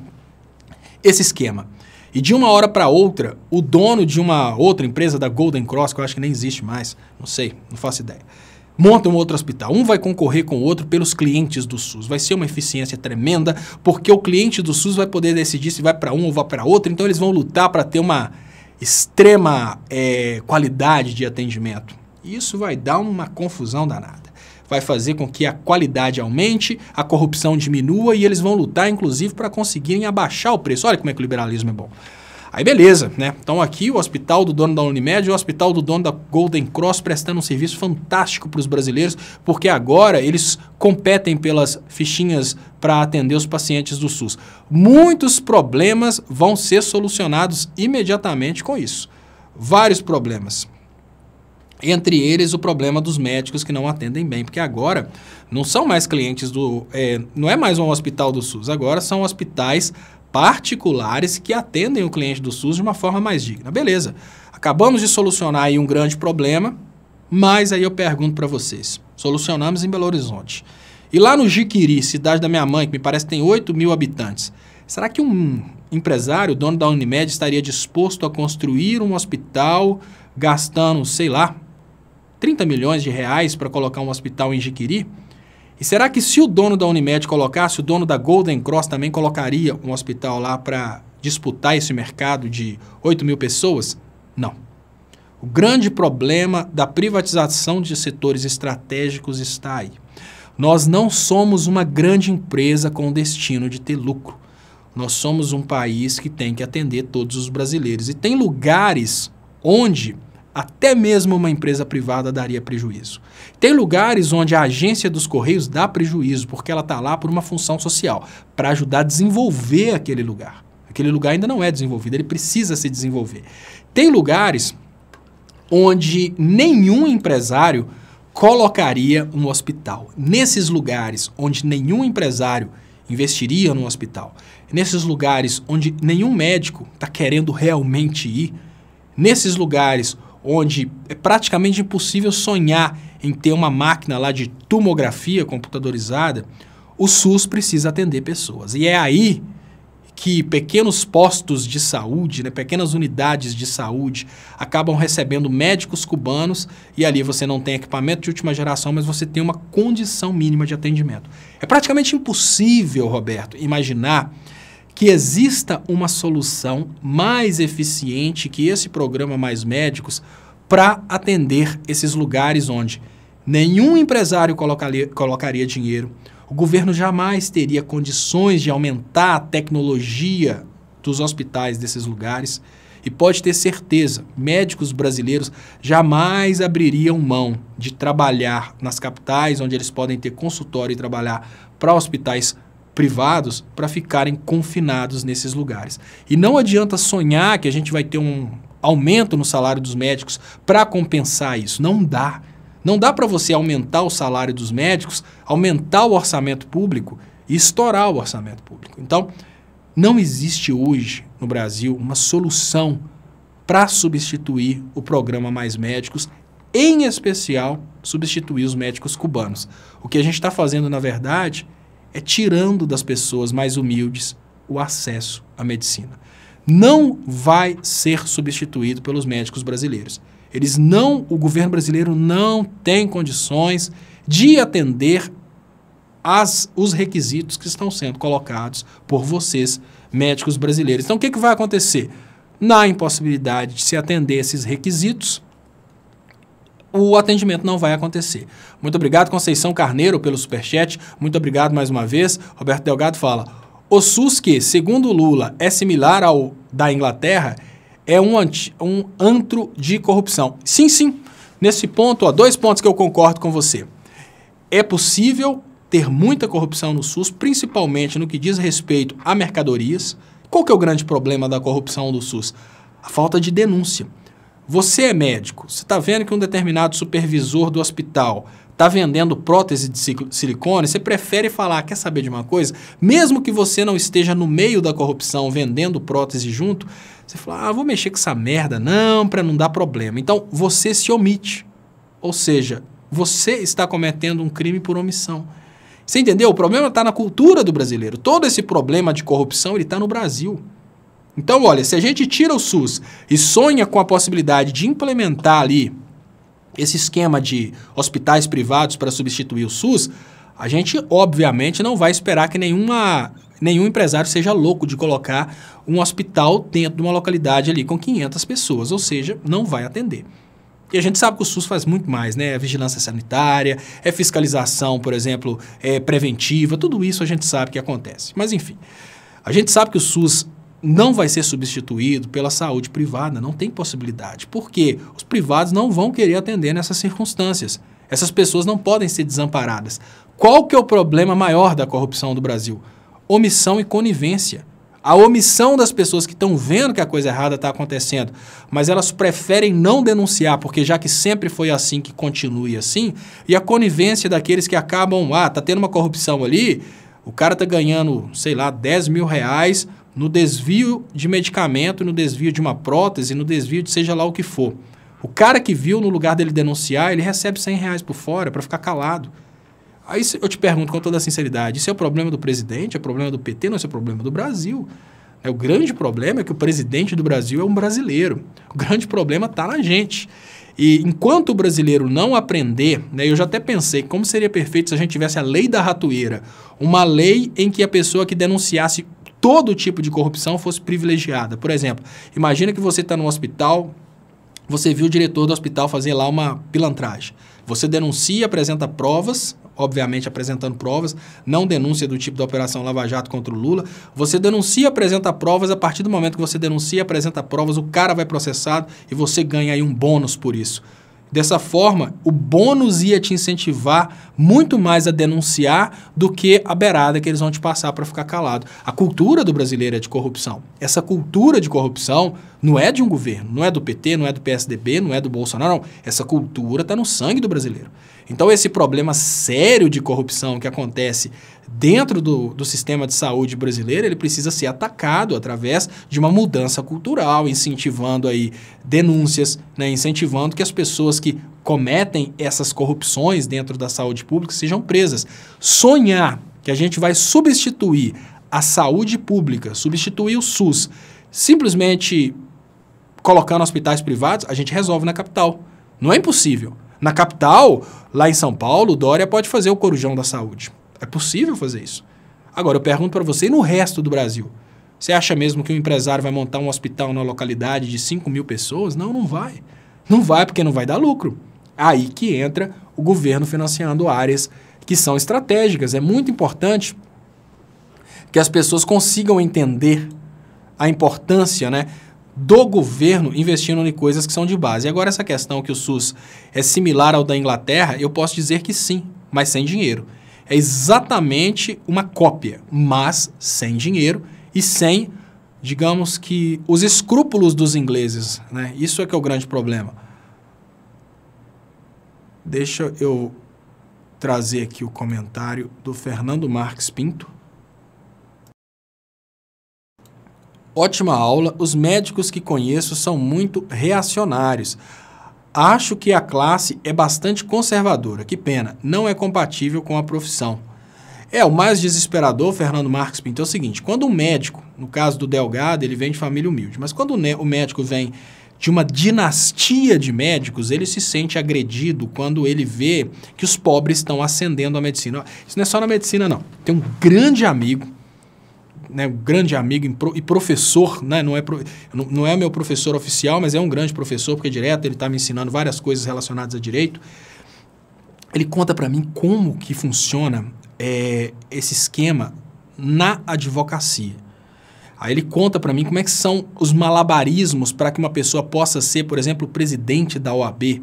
esse esquema. E de uma hora para outra, o dono de uma outra empresa da Golden Cross, que eu acho que nem existe mais, não sei, não faço ideia, monta um outro hospital. Um vai concorrer com o outro pelos clientes do SUS. Vai ser uma eficiência tremenda, porque o cliente do SUS vai poder decidir se vai para um ou vai para outro, então eles vão lutar para ter uma extrema qualidade de atendimento. Isso vai dar uma confusão danada. Vai fazer com que a qualidade aumente, a corrupção diminua e eles vão lutar, inclusive, para conseguirem abaixar o preço. Olha como é que o liberalismo é bom. Aí beleza, né? Então aqui o hospital do dono da Unimed e o hospital do dono da Golden Cross prestando um serviço fantástico para os brasileiros, porque agora eles competem pelas fichinhas para atender os pacientes do SUS. Muitos problemas vão ser solucionados imediatamente com isso. Vários problemas. Entre eles o problema dos médicos que não atendem bem, porque agora não são mais clientes do... não é mais um hospital do SUS, agora são hospitais particulares que atendem o cliente do SUS de uma forma mais digna. Beleza, acabamos de solucionar aí um grande problema, mas aí eu pergunto para vocês, solucionamos em Belo Horizonte. E lá no Jiquiri, cidade da minha mãe, que me parece que tem 8 mil habitantes, será que um empresário, dono da Unimed, estaria disposto a construir um hospital gastando, sei lá, 30 milhões de reais para colocar um hospital em Jiquiri? E será que se o dono da Unimed colocasse, o dono da Golden Cross também colocaria um hospital lá para disputar esse mercado de 8 mil pessoas? Não. O grande problema da privatização de setores estratégicos está aí. Nós não somos uma grande empresa com o destino de ter lucro. Nós somos um país que tem que atender todos os brasileiros. E tem lugares onde até mesmo uma empresa privada daria prejuízo. Tem lugares onde a agência dos Correios dá prejuízo, porque ela está lá por uma função social, para ajudar a desenvolver aquele lugar. Aquele lugar ainda não é desenvolvido, ele precisa se desenvolver. Tem lugares onde nenhum empresário colocaria um hospital. Nesses lugares onde nenhum empresário investiria num hospital, nesses lugares onde nenhum médico está querendo realmente ir, nesses lugares onde é praticamente impossível sonhar em ter uma máquina lá de tomografia computadorizada, o SUS precisa atender pessoas. E é aí que pequenos postos de saúde, né, pequenas unidades de saúde, acabam recebendo médicos cubanos e ali você não tem equipamento de última geração, mas você tem uma condição mínima de atendimento. É praticamente impossível, Roberto, imaginar que exista uma solução mais eficiente que esse programa Mais Médicos para atender esses lugares onde nenhum empresário colocaria dinheiro, o governo jamais teria condições de aumentar a tecnologia dos hospitais desses lugares e pode ter certeza, médicos brasileiros jamais abririam mão de trabalhar nas capitais, onde eles podem ter consultório e trabalhar para hospitais privados para ficarem confinados nesses lugares. E não adianta sonhar que a gente vai ter um aumento no salário dos médicos para compensar isso. Não dá. Não dá para você aumentar o salário dos médicos, aumentar o orçamento público e estourar o orçamento público. Então, não existe hoje no Brasil uma solução para substituir o programa Mais Médicos, em especial substituir os médicos cubanos. O que a gente está fazendo, na verdade, é tirando das pessoas mais humildes o acesso à medicina. Não vai ser substituído pelos médicos brasileiros. O governo brasileiro não tem condições de atender os requisitos que estão sendo colocados por vocês, médicos brasileiros. Então, o que vai acontecer? Na impossibilidade de se atender esses requisitos, o atendimento não vai acontecer. Muito obrigado, Conceição Carneiro, pelo superchat. Muito obrigado mais uma vez. Roberto Delgado fala: o SUS, que, segundo Lula, é similar ao da Inglaterra, é um antro de corrupção. Sim, sim. Nesse ponto, 2 pontos que eu concordo com você. É possível ter muita corrupção no SUS, principalmente no que diz respeito a mercadorias. Qual que é o grande problema da corrupção do SUS? A falta de denúncia. Você é médico, você está vendo que um determinado supervisor do hospital está vendendo prótese de silicone, você prefere falar, quer saber de uma coisa? Mesmo que você não esteja no meio da corrupção vendendo prótese junto, você fala, vou mexer com essa merda, não, para não dar problema. Então, você se omite. Ou seja, você está cometendo um crime por omissão. Você entendeu? O problema está na cultura do brasileiro. Todo esse problema de corrupção, ele está no Brasil. Então, olha, se a gente tira o SUS e sonha com a possibilidade de implementar ali esse esquema de hospitais privados para substituir o SUS, a gente, obviamente, não vai esperar que nenhum empresário seja louco de colocar um hospital dentro de uma localidade ali com 500 pessoas, ou seja, não vai atender. E a gente sabe que o SUS faz muito mais, né? É vigilância sanitária, é fiscalização, por exemplo, preventiva, tudo isso a gente sabe que acontece. Mas, enfim, a gente sabe que o SUS não vai ser substituído pela saúde privada, não tem possibilidade. Por quê? Os privados não vão querer atender nessas circunstâncias. Essas pessoas não podem ser desamparadas. Qual que é o problema maior da corrupção do Brasil? Omissão e conivência. A omissão das pessoas que estão vendo que a coisa errada está acontecendo, mas elas preferem não denunciar, porque já que sempre foi assim, que continue assim, e a conivência daqueles que acabam, tá tendo uma corrupção ali, o cara está ganhando, sei lá, 10 mil reais no desvio de medicamento, no desvio de uma prótese, no desvio de seja lá o que for. O cara que viu, no lugar dele denunciar, ele recebe 100 reais por fora para ficar calado. Aí eu te pergunto com toda a sinceridade, isso é o problema do presidente, é o problema do PT, não é o problema do Brasil. O grande problema é que o presidente do Brasil é um brasileiro. O grande problema está na gente. E enquanto o brasileiro não aprender, né, eu já até pensei como seria perfeito se a gente tivesse a lei da ratoeira, uma lei em que a pessoa que denunciasse todo tipo de corrupção fosse privilegiada. Por exemplo, imagina que você está no hospital, você viu o diretor do hospital fazer lá uma pilantragem. Você denuncia, apresenta provas, obviamente apresentando provas, não denúncia do tipo da Operação Lava Jato contra o Lula. Você denuncia, apresenta provas, a partir do momento que você denuncia, apresenta provas, o cara vai processado e você ganha aí um bônus por isso. Dessa forma, o bônus ia te incentivar muito mais a denunciar do que a beirada que eles vão te passar para ficar calado. A cultura do brasileiro é de corrupção. Essa cultura de corrupção não é de um governo, não é do PT, não é do PSDB, não é do Bolsonaro, não. Essa cultura está no sangue do brasileiro. Então, esse problema sério de corrupção que acontece dentro do sistema de saúde brasileiro, ele precisa ser atacado através de uma mudança cultural, incentivando aí denúncias, né, incentivando que as pessoas que cometem essas corrupções dentro da saúde pública sejam presas. Sonhar que a gente vai substituir a saúde pública, substituir o SUS, simplesmente colocando hospitais privados, a gente resolve na capital. Não é impossível. Na capital, lá em São Paulo, o Dória pode fazer o corujão da saúde. É possível fazer isso. Agora, eu pergunto para você, e no resto do Brasil? Você acha mesmo que um empresário vai montar um hospital numa localidade de 5 mil pessoas? Não, não vai. Não vai porque não vai dar lucro. Aí que entra o governo financiando áreas que são estratégicas. É muito importante que as pessoas consigam entender a importância, né, do governo investindo em coisas que são de base. E agora essa questão que o SUS é similar ao da Inglaterra, eu posso dizer que sim, mas sem dinheiro. É exatamente uma cópia, mas sem dinheiro e sem, digamos que, os escrúpulos dos ingleses, né? Isso é que é o grande problema. Deixa eu trazer aqui o comentário do Fernando Marques Pinto. Ótima aula, os médicos que conheço são muito reacionários. Acho que a classe é bastante conservadora, que pena, não é compatível com a profissão. O mais desesperador, Fernando Marques Pinto, é o seguinte, quando um médico, no caso do Delgado, ele vem de família humilde, mas quando o médico vem de uma dinastia de médicos, ele se sente agredido quando ele vê que os pobres estão ascendendo a medicina. Isso não é só na medicina, não. Tem um grande amigo, né, um grande amigo e professor, né, não é meu professor oficial, mas é um grande professor, porque direto ele está me ensinando várias coisas relacionadas a direito. Ele conta para mim como que funciona esse esquema na advocacia. Aí ele conta para mim como é que são os malabarismos para que uma pessoa possa ser, por exemplo, o presidente da OAB.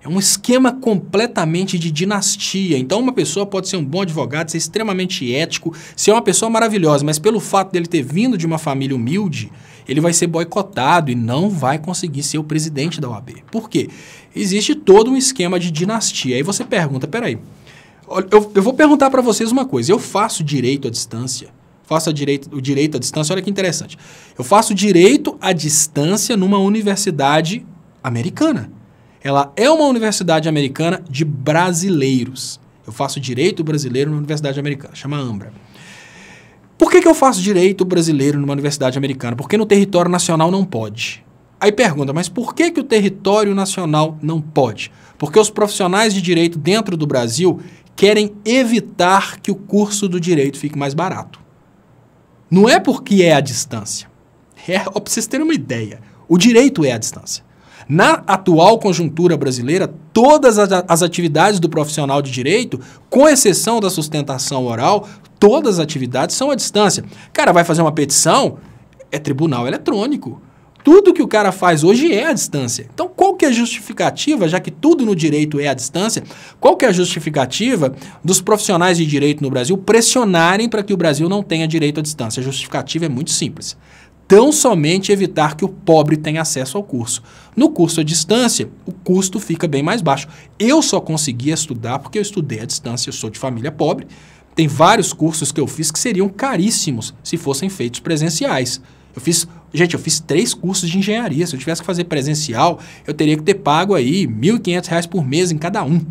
É um esquema completamente de dinastia. Então uma pessoa pode ser um bom advogado, ser extremamente ético, ser uma pessoa maravilhosa, mas pelo fato dele ter vindo de uma família humilde, ele vai ser boicotado e não vai conseguir ser o presidente da OAB. Por quê? Existe todo um esquema de dinastia. Aí você pergunta, peraí, eu vou perguntar para vocês uma coisa, eu faço direito à distância? Faço o direito à distância, olha que interessante. Eu faço direito à distância numa universidade americana. Ela é uma universidade americana de brasileiros. Eu faço direito brasileiro numa universidade americana, chama Ambra. Por que eu faço direito brasileiro numa universidade americana? Porque no território nacional não pode. Aí pergunta, mas por que o território nacional não pode? Porque os profissionais de direito dentro do Brasil querem evitar que o curso do direito fique mais barato. Não é porque é a distância. Para vocês terem uma ideia, o direito é a distância. Na atual conjuntura brasileira, todas as atividades do profissional de direito, com exceção da sustentação oral, todas as atividades são à distância. O cara vai fazer uma petição, é tribunal eletrônico. Tudo que o cara faz hoje é à distância. Então, qual que é a justificativa, já que tudo no direito é à distância, qual que é a justificativa dos profissionais de direito no Brasil pressionarem para que o Brasil não tenha direito à distância? A justificativa é muito simples. Tão somente evitar que o pobre tenha acesso ao curso. No curso à distância, o custo fica bem mais baixo. Eu só consegui estudar porque eu estudei à distância, eu sou de família pobre. Tem vários cursos que eu fiz que seriam caríssimos se fossem feitos presenciais. Eu fiz 3 cursos de engenharia. Se eu tivesse que fazer presencial, eu teria que ter pago aí R$ 1.500 por mês em cada um.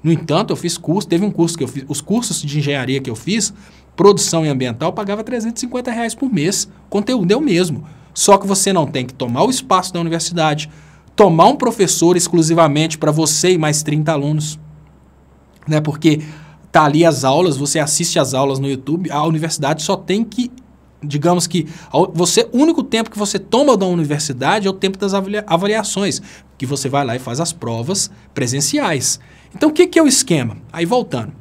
No entanto, eu fiz curso, teve um curso que eu fiz, os cursos de engenharia que eu fiz, produção e ambiental, eu pagava R$ 350 por mês. O conteúdo é o mesmo. Só que você não tem que tomar o espaço da universidade, tomar um professor exclusivamente para você e mais 30 alunos. Né? Porque tá ali as aulas, você assiste as aulas no YouTube, a universidade só tem que... Digamos que o único tempo que você toma da universidade é o tempo das avaliações, que você vai lá e faz as provas presenciais. Então, o que é o esquema? Aí, voltando.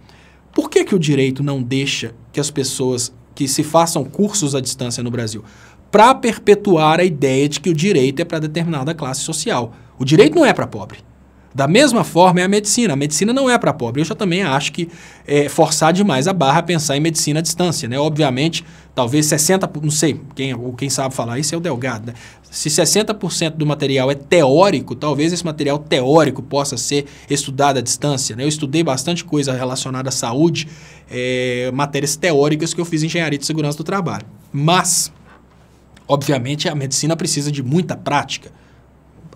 Por que o direito não deixa que as pessoas que se façam cursos à distância no Brasil? Para perpetuar a ideia de que o direito é para determinada classe social. O direito não é para pobre. Da mesma forma é a medicina. A medicina não é para pobre. Eu já também acho que é forçar demais a barra pensar em medicina à distância, né? Obviamente, talvez 60%, não sei, quem sabe falar isso é o Delgado, né? Se 60% do material é teórico, talvez esse material teórico possa ser estudado à distância, né? Eu estudei bastante coisa relacionada à saúde, matérias teóricas que eu fiz em engenharia de segurança do trabalho. Mas, obviamente, a medicina precisa de muita prática.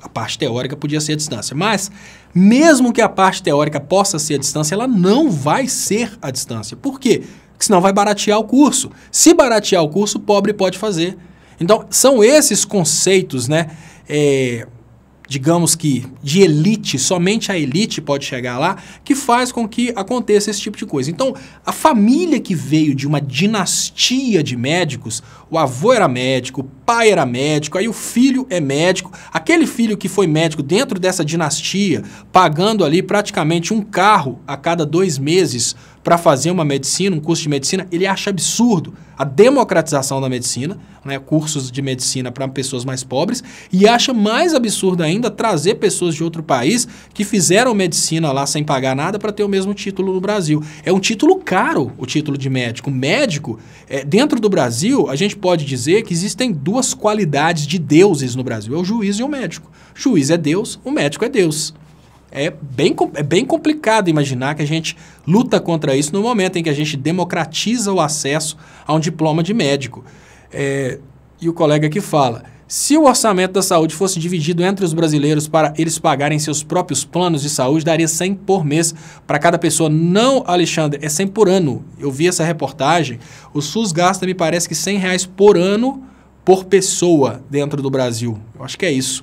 A parte teórica podia ser à distância. Mas, mesmo que a parte teórica possa ser à distância, ela não vai ser à distância. Por quê? Porque senão vai baratear o curso. Se baratear o curso, o pobre pode fazer. Então, são esses conceitos, né? Digamos que de elite, somente a elite pode chegar lá, que faz com que aconteça esse tipo de coisa. Então, a família que veio de uma dinastia de médicos, o avô era médico, o pai era médico, aí o filho é médico, aquele filho que foi médico dentro dessa dinastia, pagando ali praticamente um carro a cada 2 meses para fazer uma medicina, um curso de medicina, ele acha absurdo a democratização da medicina, né, cursos de medicina para pessoas mais pobres, e acha mais absurdo ainda trazer pessoas de outro país que fizeram medicina lá sem pagar nada para ter o mesmo título no Brasil. É um título caro, o título de médico. Médico, dentro do Brasil, a gente pode dizer que existem 2 qualidades de deuses no Brasil, é o juiz e o médico. O juiz é Deus, o médico é Deus. É bem complicado imaginar que a gente luta contra isso no momento em que a gente democratiza o acesso a um diploma de médico. E o colega aqui fala, se o orçamento da saúde fosse dividido entre os brasileiros para eles pagarem seus próprios planos de saúde, daria 100 por mês para cada pessoa. Não, Alexandre, é 100 por ano. Eu vi essa reportagem. O SUS gasta, me parece que R$100 por ano por pessoa dentro do Brasil. Eu acho que é isso.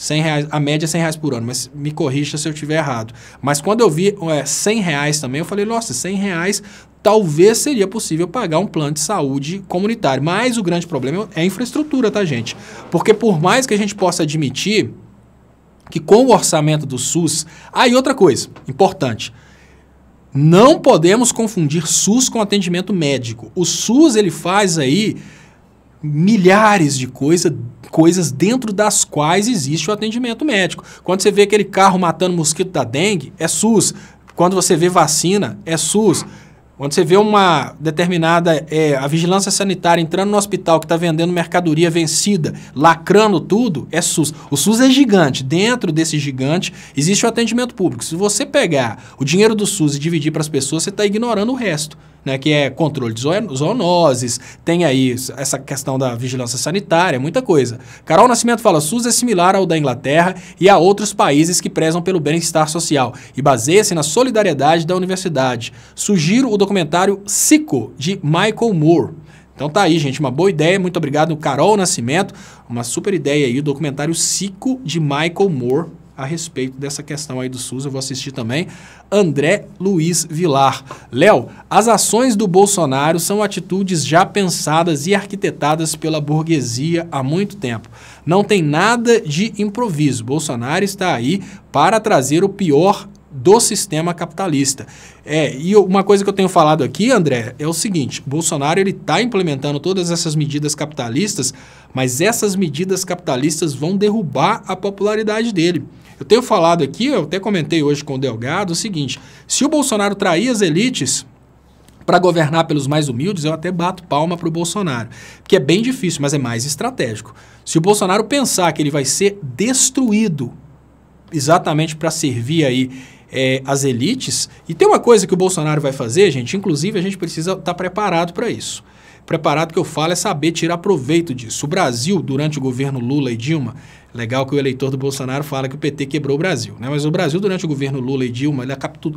R$100, a média é R$100 por ano, mas me corrija se eu estiver errado. Mas quando eu vi R$100 também, eu falei, nossa, R$100 talvez seria possível pagar um plano de saúde comunitário. Mas o grande problema é a infraestrutura, tá, gente? Porque por mais que a gente possa admitir que com o orçamento do SUS... E outra coisa importante, não podemos confundir SUS com atendimento médico. O SUS, ele faz aí milhares de coisas dentro das quais existe o atendimento médico. Quando você vê aquele carro matando mosquito da dengue, é SUS. Quando você vê vacina, é SUS. Quando você vê uma determinada, a vigilância sanitária entrando no hospital que está vendendo mercadoria vencida, lacrando tudo, é SUS. O SUS é gigante. Dentro desse gigante existe o atendimento público. Se você pegar o dinheiro do SUS e dividir para as pessoas, você está ignorando o resto, né, que é controle de zoonoses, tem aí essa questão da vigilância sanitária, muita coisa. Carol Nascimento fala, SUS é similar ao da Inglaterra e a outros países que prezam pelo bem-estar social e baseia-se na solidariedade da universidade. Sugiro o documentário Cico, de Michael Moore. Então tá aí, gente, uma boa ideia, muito obrigado, Carol Nascimento, uma super ideia aí, o documentário Cico, de Michael Moore, a respeito dessa questão aí do SUS, eu vou assistir também. André Luiz Vilar. Léo, as ações do Bolsonaro são atitudes já pensadas e arquitetadas pela burguesia há muito tempo. Não tem nada de improviso. Bolsonaro está aí para trazer o pior do sistema capitalista. E uma coisa que eu tenho falado aqui, André, é o seguinte, o Bolsonaro ele está implementando todas essas medidas capitalistas, mas essas medidas capitalistas vão derrubar a popularidade dele. Eu tenho falado aqui, eu até comentei hoje com o Delgado, o seguinte, se o Bolsonaro trair as elites para governar pelos mais humildes, eu até bato palma para o Bolsonaro, que é bem difícil, mas é mais estratégico. Se o Bolsonaro pensar que ele vai ser destruído exatamente para servir aí as elites, e tem uma coisa que o Bolsonaro vai fazer, gente, inclusive a gente precisa estar preparado para isso. Preparado que eu falo é saber tirar proveito disso. O Brasil, durante o governo Lula e Dilma, legal que o eleitor do Bolsonaro fala que o PT quebrou o Brasil, né? Mas o Brasil, durante o governo Lula e Dilma,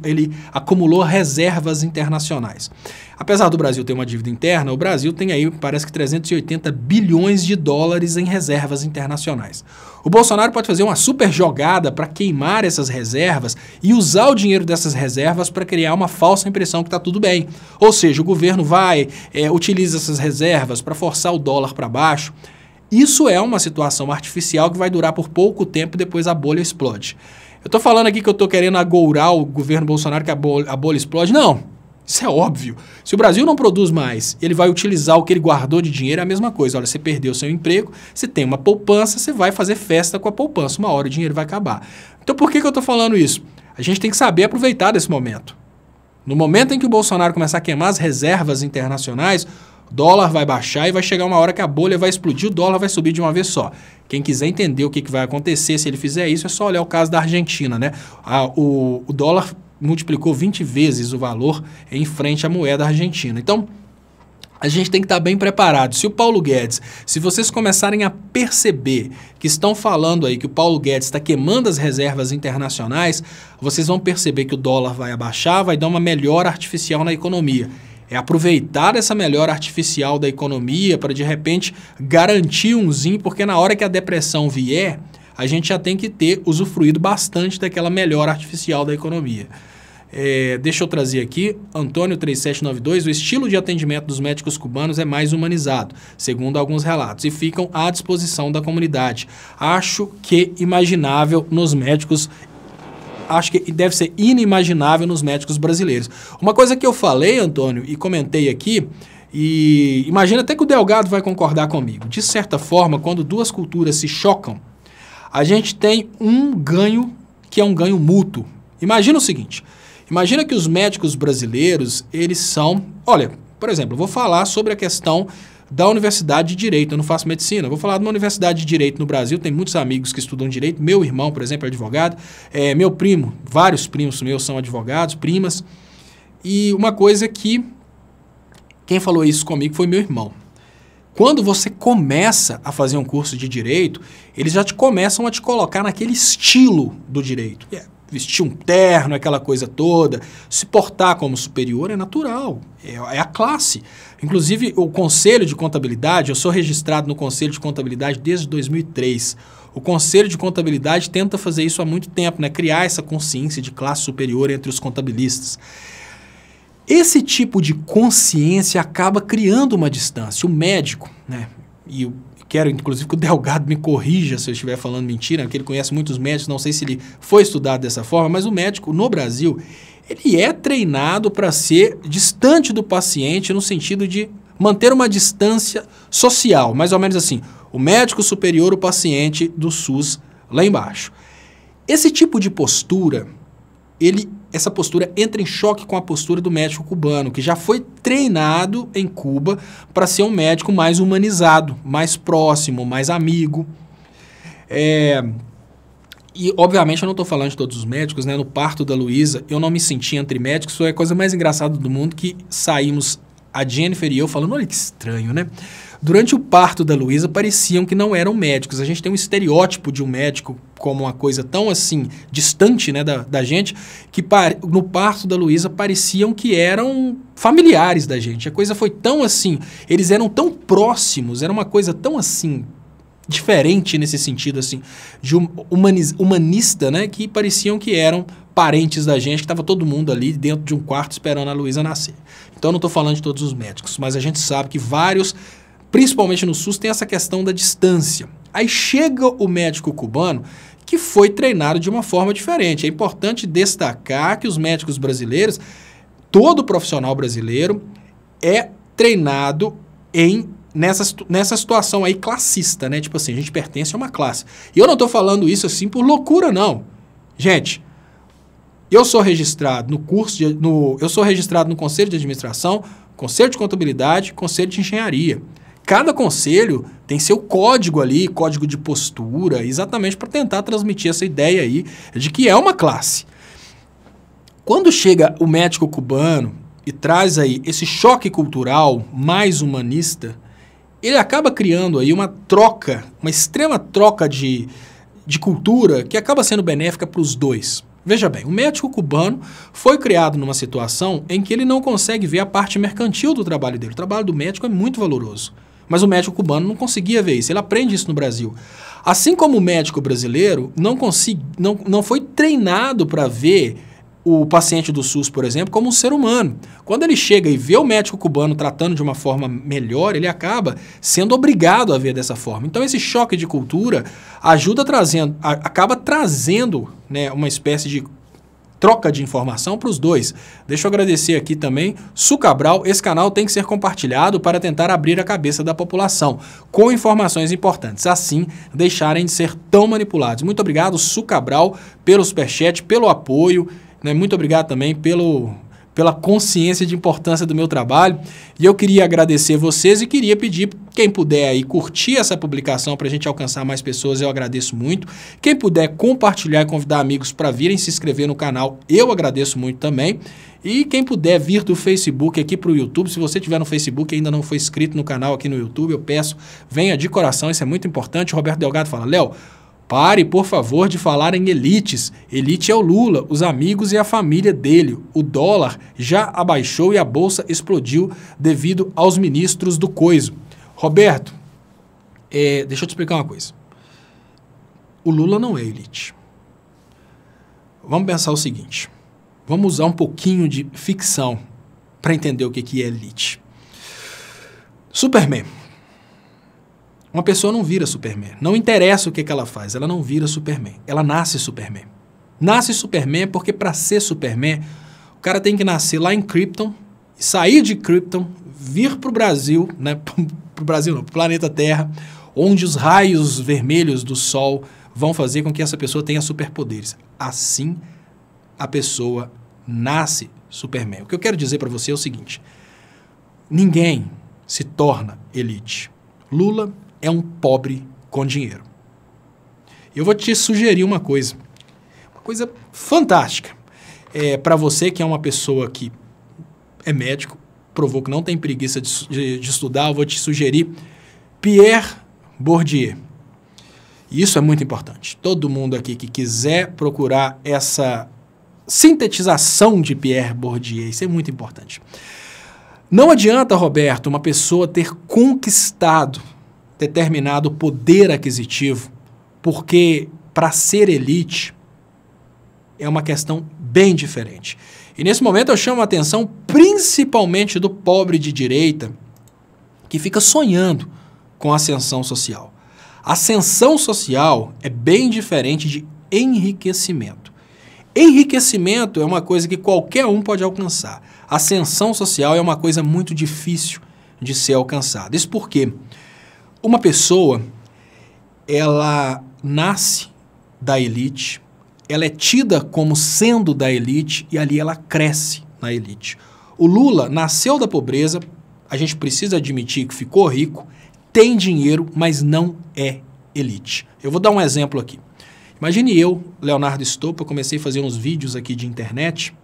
ele acumulou reservas internacionais. Apesar do Brasil ter uma dívida interna, o Brasil tem aí, parece que 380 bilhões de dólares em reservas internacionais. O Bolsonaro pode fazer uma super jogada para queimar essas reservas e usar o dinheiro dessas reservas para criar uma falsa impressão que está tudo bem. Ou seja, o governo utiliza essas reservas para forçar o dólar para baixo. Isso é uma situação artificial que vai durar por pouco tempo e depois a bolha explode. Eu estou falando aqui que eu estou querendo agourar o governo Bolsonaro que a bolha explode? Não, isso é óbvio. Se o Brasil não produz mais, ele vai utilizar o que ele guardou de dinheiro, é a mesma coisa. Olha, você perdeu seu emprego, você tem uma poupança, você vai fazer festa com a poupança. Uma hora o dinheiro vai acabar. Então por que eu estou falando isso? A gente tem que saber aproveitar desse momento. No momento em que o Bolsonaro começar a queimar as reservas internacionais, o dólar vai baixar e vai chegar uma hora que a bolha vai explodir, o dólar vai subir de uma vez só. Quem quiser entender o que vai acontecer se ele fizer isso, é só olhar o caso da Argentina, né? O dólar multiplicou 20 vezes o valor em frente à moeda argentina. Então, a gente tem que estar bem preparado. Se o Paulo Guedes, se vocês começarem a perceber que estão falando aí que o Paulo Guedes está queimando as reservas internacionais, vocês vão perceber que o dólar vai abaixar, vai dar uma melhora artificial na economia. É aproveitar essa melhora artificial da economia para, de repente, garantir umzinho, porque na hora que a depressão vier, a gente já tem que ter usufruído bastante daquela melhora artificial da economia. Deixa eu trazer aqui, Antônio 3792, o estilo de atendimento dos médicos cubanos é mais humanizado, segundo alguns relatos, e ficam à disposição da comunidade. Acho que imaginável nos médicos, acho que deve ser inimaginável nos médicos brasileiros. Uma coisa que eu falei, Antônio, e comentei aqui, e imagina até que o Delgado vai concordar comigo, de certa forma, quando duas culturas se chocam, a gente tem um ganho que é um ganho mútuo. Imagina o seguinte, imagina que os médicos brasileiros, eles são... Olha, por exemplo, eu vou falar sobre a questão da Universidade de Direito. Eu não faço medicina, eu vou falar de uma Universidade de Direito no Brasil. Tem muitos amigos que estudam Direito. Meu irmão, por exemplo, é advogado. Meu primo, vários primos meus são advogados, primas. E uma coisa que... Quem falou isso comigo foi meu irmão. Quando você começa a fazer um curso de Direito, eles já começam a te colocar naquele estilo do Direito. Vestir um terno, aquela coisa toda, se portar como superior é natural, é a classe. Inclusive, o Conselho de Contabilidade, eu sou registrado no Conselho de Contabilidade desde 2003. O Conselho de Contabilidade tenta fazer isso há muito tempo, né? Criar essa consciência de classe superior entre os contabilistas. Esse tipo de consciência acaba criando uma distância. O médico, né? E eu quero, inclusive, que o Delgado me corrija se eu estiver falando mentira, porque ele conhece muitos médicos, não sei se ele foi estudado dessa forma, mas o médico, no Brasil, ele é treinado para ser distante do paciente no sentido de manter uma distância social, mais ou menos assim, o médico superior, o paciente do SUS lá embaixo. Esse tipo de postura, essa postura entra em choque com a postura do médico cubano, que já foi treinado em Cuba para ser um médico mais humanizado, mais próximo, mais amigo. E, obviamente, eu não estou falando de todos os médicos, né? No parto da Luísa, eu não me senti entre médicos, foi a coisa mais engraçada do mundo, que saímos, a Jennifer e eu, falando, olha que estranho, né? Durante o parto da Luísa, pareciam que não eram médicos. A gente tem um estereótipo de um médico como uma coisa tão, assim, distante, né, da gente, que no parto da Luísa pareciam que eram familiares da gente. A coisa foi tão assim, eles eram tão próximos, era uma coisa tão, assim, diferente nesse sentido, assim, de humanista, né, que pareciam que eram parentes da gente, que estava todo mundo ali dentro de um quarto esperando a Luísa nascer. Então, eu não estou falando de todos os médicos, mas a gente sabe que vários, principalmente no SUS, tem essa questão da distância. Aí chega o médico cubano que foi treinado de uma forma diferente. É importante destacar que os médicos brasileiros, todo profissional brasileiro é treinado nessa situação aí classista, né? Tipo assim, a gente pertence a uma classe. E eu não estou falando isso assim por loucura, não. Gente, eu sou registrado eu sou registrado no Conselho de Administração, Conselho de Contabilidade, Conselho de Engenharia. Cada conselho tem seu código ali, código de postura, exatamente para tentar transmitir essa ideia aí de que é uma classe. Quando chega o médico cubano e traz aí esse choque cultural mais humanista, ele acaba criando aí uma troca, uma extrema troca de cultura que acaba sendo benéfica para os dois. Veja bem, o médico cubano foi criado numa situação em que ele não consegue ver a parte mercantil do trabalho dele. O trabalho do médico é muito valoroso. Mas o médico cubano não conseguia ver isso, ele aprende isso no Brasil. Assim como o médico brasileiro não foi treinado para ver o paciente do SUS, por exemplo, como um ser humano. Quando ele chega e vê o médico cubano tratando de uma forma melhor, ele acaba sendo obrigado a ver dessa forma. Então esse choque de cultura acaba trazendo, né, uma espécie de troca de informação para os dois. Deixa eu agradecer aqui também, Su Cabral, esse canal tem que ser compartilhado para tentar abrir a cabeça da população, com informações importantes, assim deixarem de ser tão manipulados. Muito obrigado, Su Cabral, pelo superchat, pelo apoio, né? Muito obrigado também pela consciência de importância do meu trabalho. E eu queria agradecer vocês e queria pedir, quem puder aí curtir essa publicação para a gente alcançar mais pessoas, eu agradeço muito. Quem puder compartilhar e convidar amigos para virem se inscrever no canal, eu agradeço muito também. E quem puder vir do Facebook aqui para o YouTube, se você estiver no Facebook e ainda não foi inscrito no canal aqui no YouTube, eu peço, venha de coração, isso é muito importante. O Roberto Delgado fala, Léo, pare, por favor, de falar em elites. Elite é o Lula, os amigos e a família dele. O dólar já abaixou e a bolsa explodiu devido aos ministros do coiso. Roberto, deixa eu te explicar uma coisa. O Lula não é elite. Vamos pensar o seguinte. Vamos usar um pouquinho de ficção para entender o que é elite. Superman. Uma pessoa não vira Superman. Não interessa o que ela faz, ela não vira Superman. Ela nasce Superman. Nasce Superman porque para ser Superman, o cara tem que nascer lá em Krypton, sair de Krypton, vir para o Brasil, né? Pro Brasil não, pro planeta Terra, onde os raios vermelhos do Sol vão fazer com que essa pessoa tenha superpoderes. Assim, a pessoa nasce Superman. O que eu quero dizer para você é o seguinte, ninguém se torna elite. Lula é um pobre com dinheiro. Eu vou te sugerir uma coisa fantástica. Para você que é uma pessoa que é médico, provou que não tem preguiça de estudar, eu vou te sugerir Pierre Bourdieu. E isso é muito importante. Todo mundo aqui que quiser procurar essa sintetização de Pierre Bourdieu, isso é muito importante. Não adianta, Roberto, uma pessoa ter conquistado determinado poder aquisitivo Porque para ser elite é uma questão bem diferente. E nesse momento eu chamo a atenção principalmente do pobre de direita que fica sonhando com ascensão social. Ascensão social é bem diferente de enriquecimento. Enriquecimento é uma coisa que qualquer um pode alcançar. Ascensão social é uma coisa muito difícil de ser alcançada. Isso porque uma pessoa, ela nasce da elite, ela é tida como sendo da elite e ali ela cresce na elite. O Lula nasceu da pobreza, a gente precisa admitir que ficou rico, tem dinheiro, mas não é elite. Eu vou dar um exemplo aqui. Imagine eu, Leonardo Estopa, comecei a fazer uns vídeos aqui de internet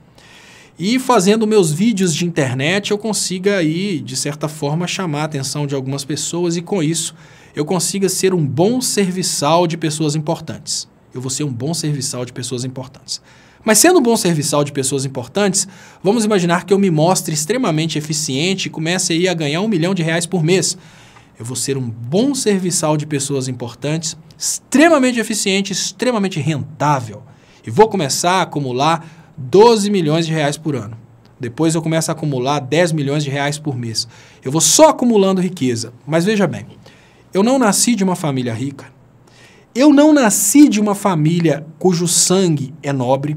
e fazendo meus vídeos de internet eu consiga aí, de certa forma, chamar a atenção de algumas pessoas e com isso eu consiga ser um bom serviçal de pessoas importantes. Eu vou ser um bom serviçal de pessoas importantes. Mas sendo um bom serviçal de pessoas importantes, vamos imaginar que eu me mostre extremamente eficiente e comece aí a ganhar R$1 milhão por mês. Eu vou ser um bom serviçal de pessoas importantes, extremamente eficiente, extremamente rentável. E vou começar a acumular R$12 milhões por ano. Depois eu começo a acumular R$10 milhões por mês. Eu vou só acumulando riqueza. Mas veja bem, eu não nasci de uma família rica. Eu não nasci de uma família cujo sangue é nobre.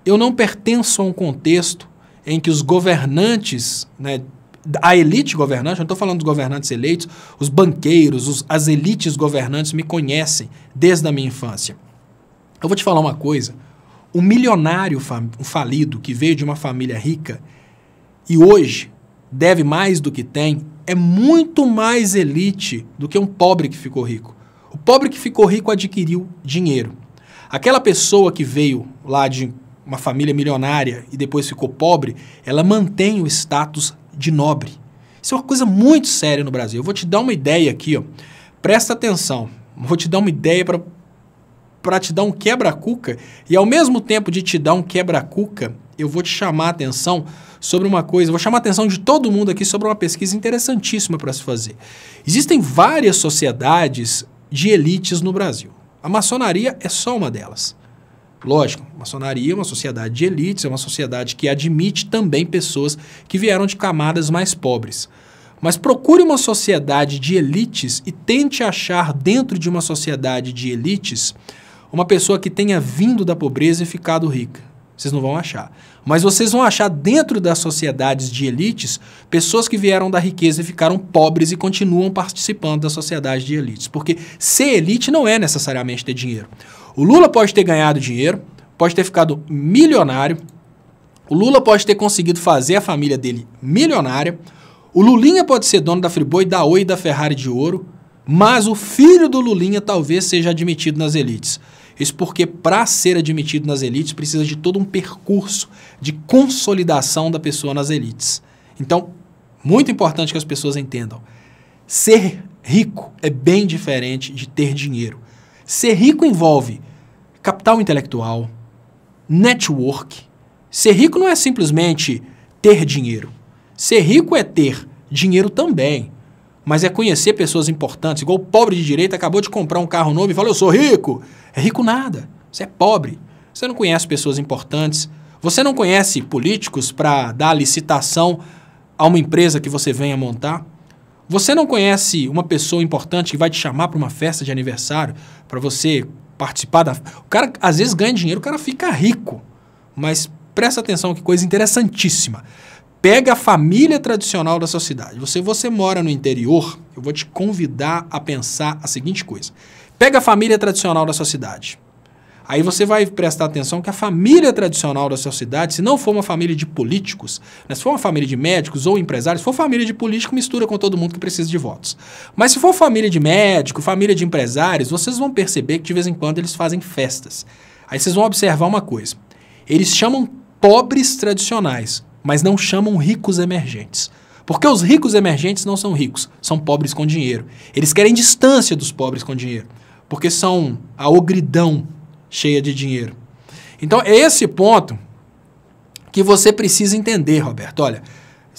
Eu não pertenço a um contexto em que os governantes, né, a elite governante, eu não estou falando dos governantes eleitos, os banqueiros, as elites governantes me conhecem desde a minha infância. Eu vou te falar uma coisa, um milionário falido que veio de uma família rica e hoje deve mais do que tem, é muito mais elite do que um pobre que ficou rico. O pobre que ficou rico adquiriu dinheiro. Aquela pessoa que veio lá de uma família milionária e depois ficou pobre, ela mantém o status de nobre. Isso é uma coisa muito séria no Brasil. Eu vou te dar uma ideia aqui, ó. Presta atenção. Vou te dar uma ideia para te dar um quebra-cuca e ao mesmo tempo de te dar um quebra-cuca, eu vou te chamar a atenção sobre uma coisa, vou chamar a atenção de todo mundo aqui sobre uma pesquisa interessantíssima para se fazer. Existem várias sociedades de elites no Brasil. A maçonaria é só uma delas. Lógico, a maçonaria é uma sociedade de elites, é uma sociedade que admite também pessoas que vieram de camadas mais pobres. Mas procure uma sociedade de elites e tente achar dentro de uma sociedade de elites uma pessoa que tenha vindo da pobreza e ficado rica. Vocês não vão achar. Mas vocês vão achar dentro das sociedades de elites pessoas que vieram da riqueza e ficaram pobres e continuam participando da sociedade de elites. Porque ser elite não é necessariamente ter dinheiro. O Lula pode ter ganhado dinheiro, pode ter ficado milionário, o Lula pode ter conseguido fazer a família dele milionária, o Lulinha pode ser dono da Friboi, da Oi e da Ferrari de ouro, mas o filho do Lulinha talvez seja admitido nas elites. Isso porque para ser admitido nas elites precisa de todo um percurso de consolidação da pessoa nas elites. Então, muito importante que as pessoas entendam. Ser rico é bem diferente de ter dinheiro. Ser rico envolve capital intelectual, network. Ser rico não é simplesmente ter dinheiro. Ser rico é ter dinheiro também, mas é conhecer pessoas importantes. Igual o pobre de direita acabou de comprar um carro novo e falou, eu sou rico. É rico nada, você é pobre. Você não conhece pessoas importantes, você não conhece políticos para dar licitação a uma empresa que você venha montar. Você não conhece uma pessoa importante que vai te chamar para uma festa de aniversário para você participar da... O cara, às vezes, ganha dinheiro, o cara fica rico. Mas presta atenção, que coisa interessantíssima. Pega a família tradicional da sua cidade. Você mora no interior, eu vou te convidar a pensar a seguinte coisa. Pega a família tradicional da sua cidade. Aí você vai prestar atenção que a família tradicional da sua cidade, se não for uma família de políticos, né, se for uma família de médicos ou empresários, se for família de político, mistura com todo mundo que precisa de votos. Mas se for família de médico, família de empresários, vocês vão perceber que de vez em quando eles fazem festas. Aí vocês vão observar uma coisa. Eles chamam pobres tradicionais, mas não chamam ricos emergentes. Porque os ricos emergentes não são ricos, são pobres com dinheiro. Eles querem distância dos pobres com dinheiro, porque são a ogridão cheia de dinheiro. Então, é esse ponto que você precisa entender, Roberto. Olha,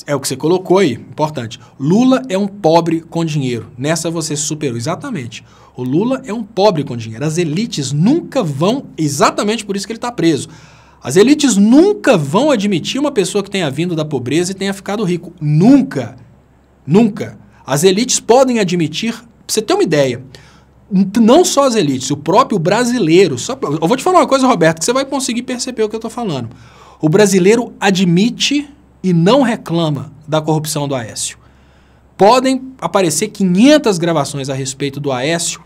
É o que você colocou aí, importante. Lula é um pobre com dinheiro. Nessa você se superou. Exatamente. O Lula é um pobre com dinheiro. As elites nunca vão, exatamente por isso que ele está preso. As elites nunca vão admitir uma pessoa que tenha vindo da pobreza e tenha ficado rico. Nunca. Nunca. As elites podem admitir, pra você ter uma ideia, não só as elites, o próprio brasileiro. Eu vou te falar uma coisa, Roberto, que você vai conseguir perceber o que eu estou falando. O brasileiro admite e não reclama da corrupção do Aécio. Podem aparecer 500 gravações a respeito do Aécio,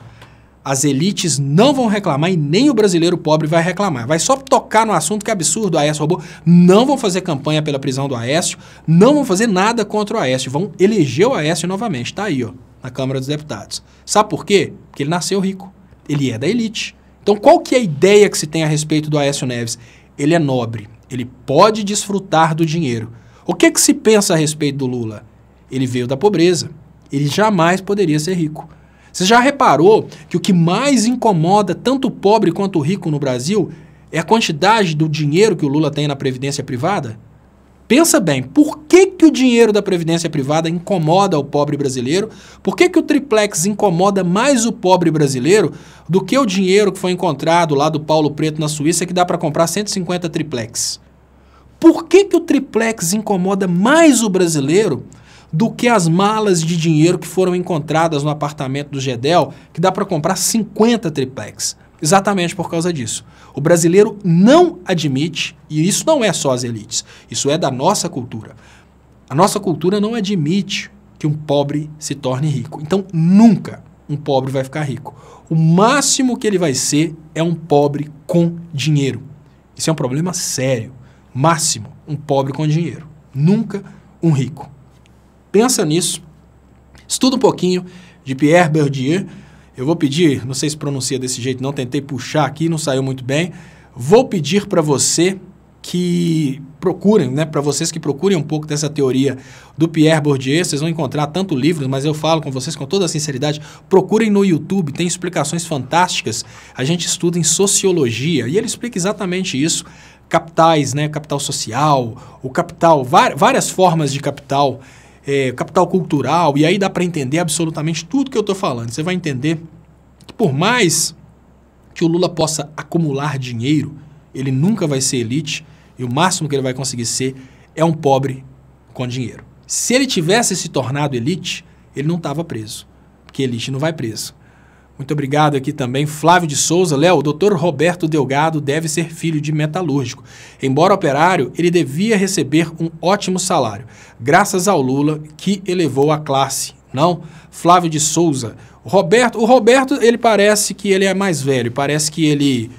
as elites não vão reclamar e nem o brasileiro pobre vai reclamar. Vai só tocar no assunto que é absurdo, o Aécio roubou. Não vão fazer campanha pela prisão do Aécio, não vão fazer nada contra o Aécio, vão eleger o Aécio novamente. Está aí, ó, na Câmara dos Deputados. Sabe por quê? Porque ele nasceu rico. Ele é da elite. Então qual que é a ideia que se tem a respeito do Aécio Neves? Ele é nobre, ele pode desfrutar do dinheiro. O que se pensa a respeito do Lula? Ele veio da pobreza. Ele jamais poderia ser rico. Você já reparou que o que mais incomoda tanto o pobre quanto o rico no Brasil é a quantidade do dinheiro que o Lula tem na Previdência Privada? Pensa bem, por que o dinheiro da Previdência Privada incomoda o pobre brasileiro? Por que o triplex incomoda mais o pobre brasileiro do que o dinheiro que foi encontrado lá do Paulo Preto na Suíça que dá para comprar 150 triplex? Por que o triplex incomoda mais o brasileiro do que as malas de dinheiro que foram encontradas no apartamento do Gedel, que dá para comprar 50 triplex? Exatamente por causa disso. O brasileiro não admite, e isso não é só as elites, isso é da nossa cultura. A nossa cultura não admite que um pobre se torne rico. Então, nunca um pobre vai ficar rico. O máximo que ele vai ser é um pobre com dinheiro. Isso é um problema sério. Máximo, um pobre com dinheiro. Nunca um rico. Pensa nisso. Estuda um pouquinho de Pierre Bourdieu. Eu vou pedir, não sei se pronuncia desse jeito, não tentei puxar aqui, não saiu muito bem. Vou pedir para você que procurem, né, para vocês que procurem um pouco dessa teoria do Pierre Bourdieu. Vocês vão encontrar tanto livros, mas eu falo com vocês com toda a sinceridade, procurem no YouTube, tem explicações fantásticas. A gente estuda em sociologia e ele explica exatamente isso. Capitais, né, capital social, o capital, várias formas de capital, capital cultural, e aí dá para entender absolutamente tudo que eu estou falando. Você vai entender que por mais que o Lula possa acumular dinheiro, ele nunca vai ser elite, e o máximo que ele vai conseguir ser é um pobre com dinheiro. Se ele tivesse se tornado elite, ele não estava preso, porque elite não vai preso. Muito obrigado aqui também, Flávio de Souza. Léo, o doutor Roberto Delgado deve ser filho de metalúrgico. Embora operário, ele devia receber um ótimo salário, graças ao Lula, que elevou a classe. Não, Flávio de Souza. O Roberto, ele parece que ele é mais velho, parece que ele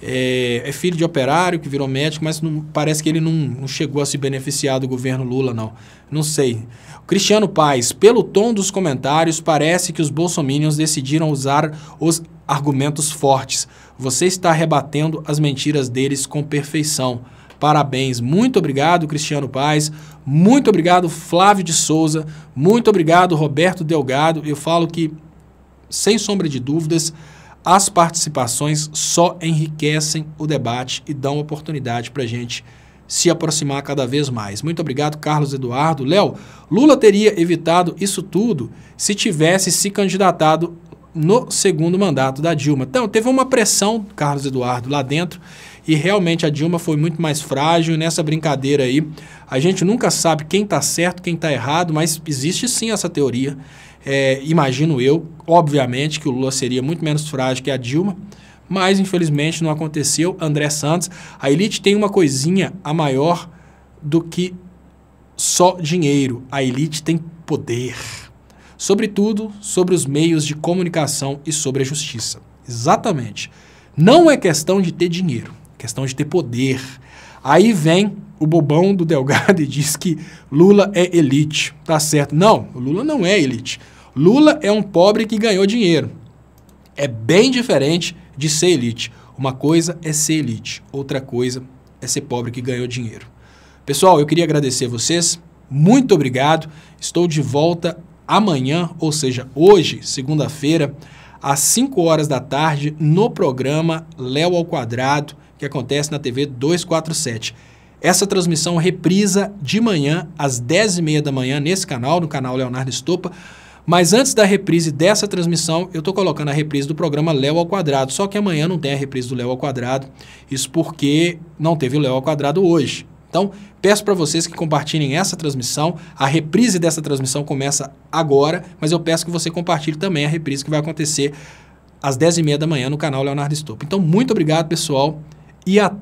é filho de operário, que virou médico, mas parece que ele não chegou a se beneficiar do governo Lula, não. Não sei. Cristiano Paes, pelo tom dos comentários, parece que os bolsominions decidiram usar os argumentos fortes. Você está rebatendo as mentiras deles com perfeição. Parabéns. Muito obrigado, Cristiano Paes. Muito obrigado, Flávio de Souza. Muito obrigado, Roberto Delgado. Eu falo que, sem sombra de dúvidas, as participações só enriquecem o debate e dão oportunidade para a gente se aproximar cada vez mais. Muito obrigado, Carlos Eduardo. Léo, Lula teria evitado isso tudo se tivesse se candidatado no segundo mandato da Dilma. Então, teve uma pressão, Carlos Eduardo, lá dentro, e realmente a Dilma foi muito mais frágil. E nessa brincadeira aí, a gente nunca sabe quem está certo, quem está errado, mas existe sim essa teoria. Imagino eu, obviamente, que o Lula seria muito menos frágil que a Dilma, mas infelizmente não aconteceu. André Santos, a elite tem uma coisinha a maior do que só dinheiro. A elite tem poder, sobretudo sobre os meios de comunicação e sobre a justiça. Exatamente. Não é questão de ter dinheiro, é questão de ter poder. Aí vem o bobão do Delgado e diz que Lula é elite. Tá certo. Não, o Lula não é elite. Lula é um pobre que ganhou dinheiro. É bem diferente de ser elite. Uma coisa é ser elite, outra coisa é ser pobre que ganhou dinheiro. Pessoal, eu queria agradecer a vocês. Muito obrigado. Estou de volta amanhã, ou seja, hoje, segunda-feira, às 5 horas da tarde, no programa Léo ao Quadrado, que acontece na TV 247. Essa transmissão reprisa de manhã, às 10h30 da manhã, nesse canal, no canal Leonardo Estopa. Mas antes da reprise dessa transmissão, eu estou colocando a reprise do programa Léo ao Quadrado. Só que amanhã não tem a reprise do Léo ao Quadrado. Isso porque não teve o Léo ao Quadrado hoje. Então, peço para vocês que compartilhem essa transmissão. A reprise dessa transmissão começa agora, mas eu peço que você compartilhe também a reprise que vai acontecer às 10h30 da manhã no canal Leonardo Estopa. Então, muito obrigado, pessoal, e até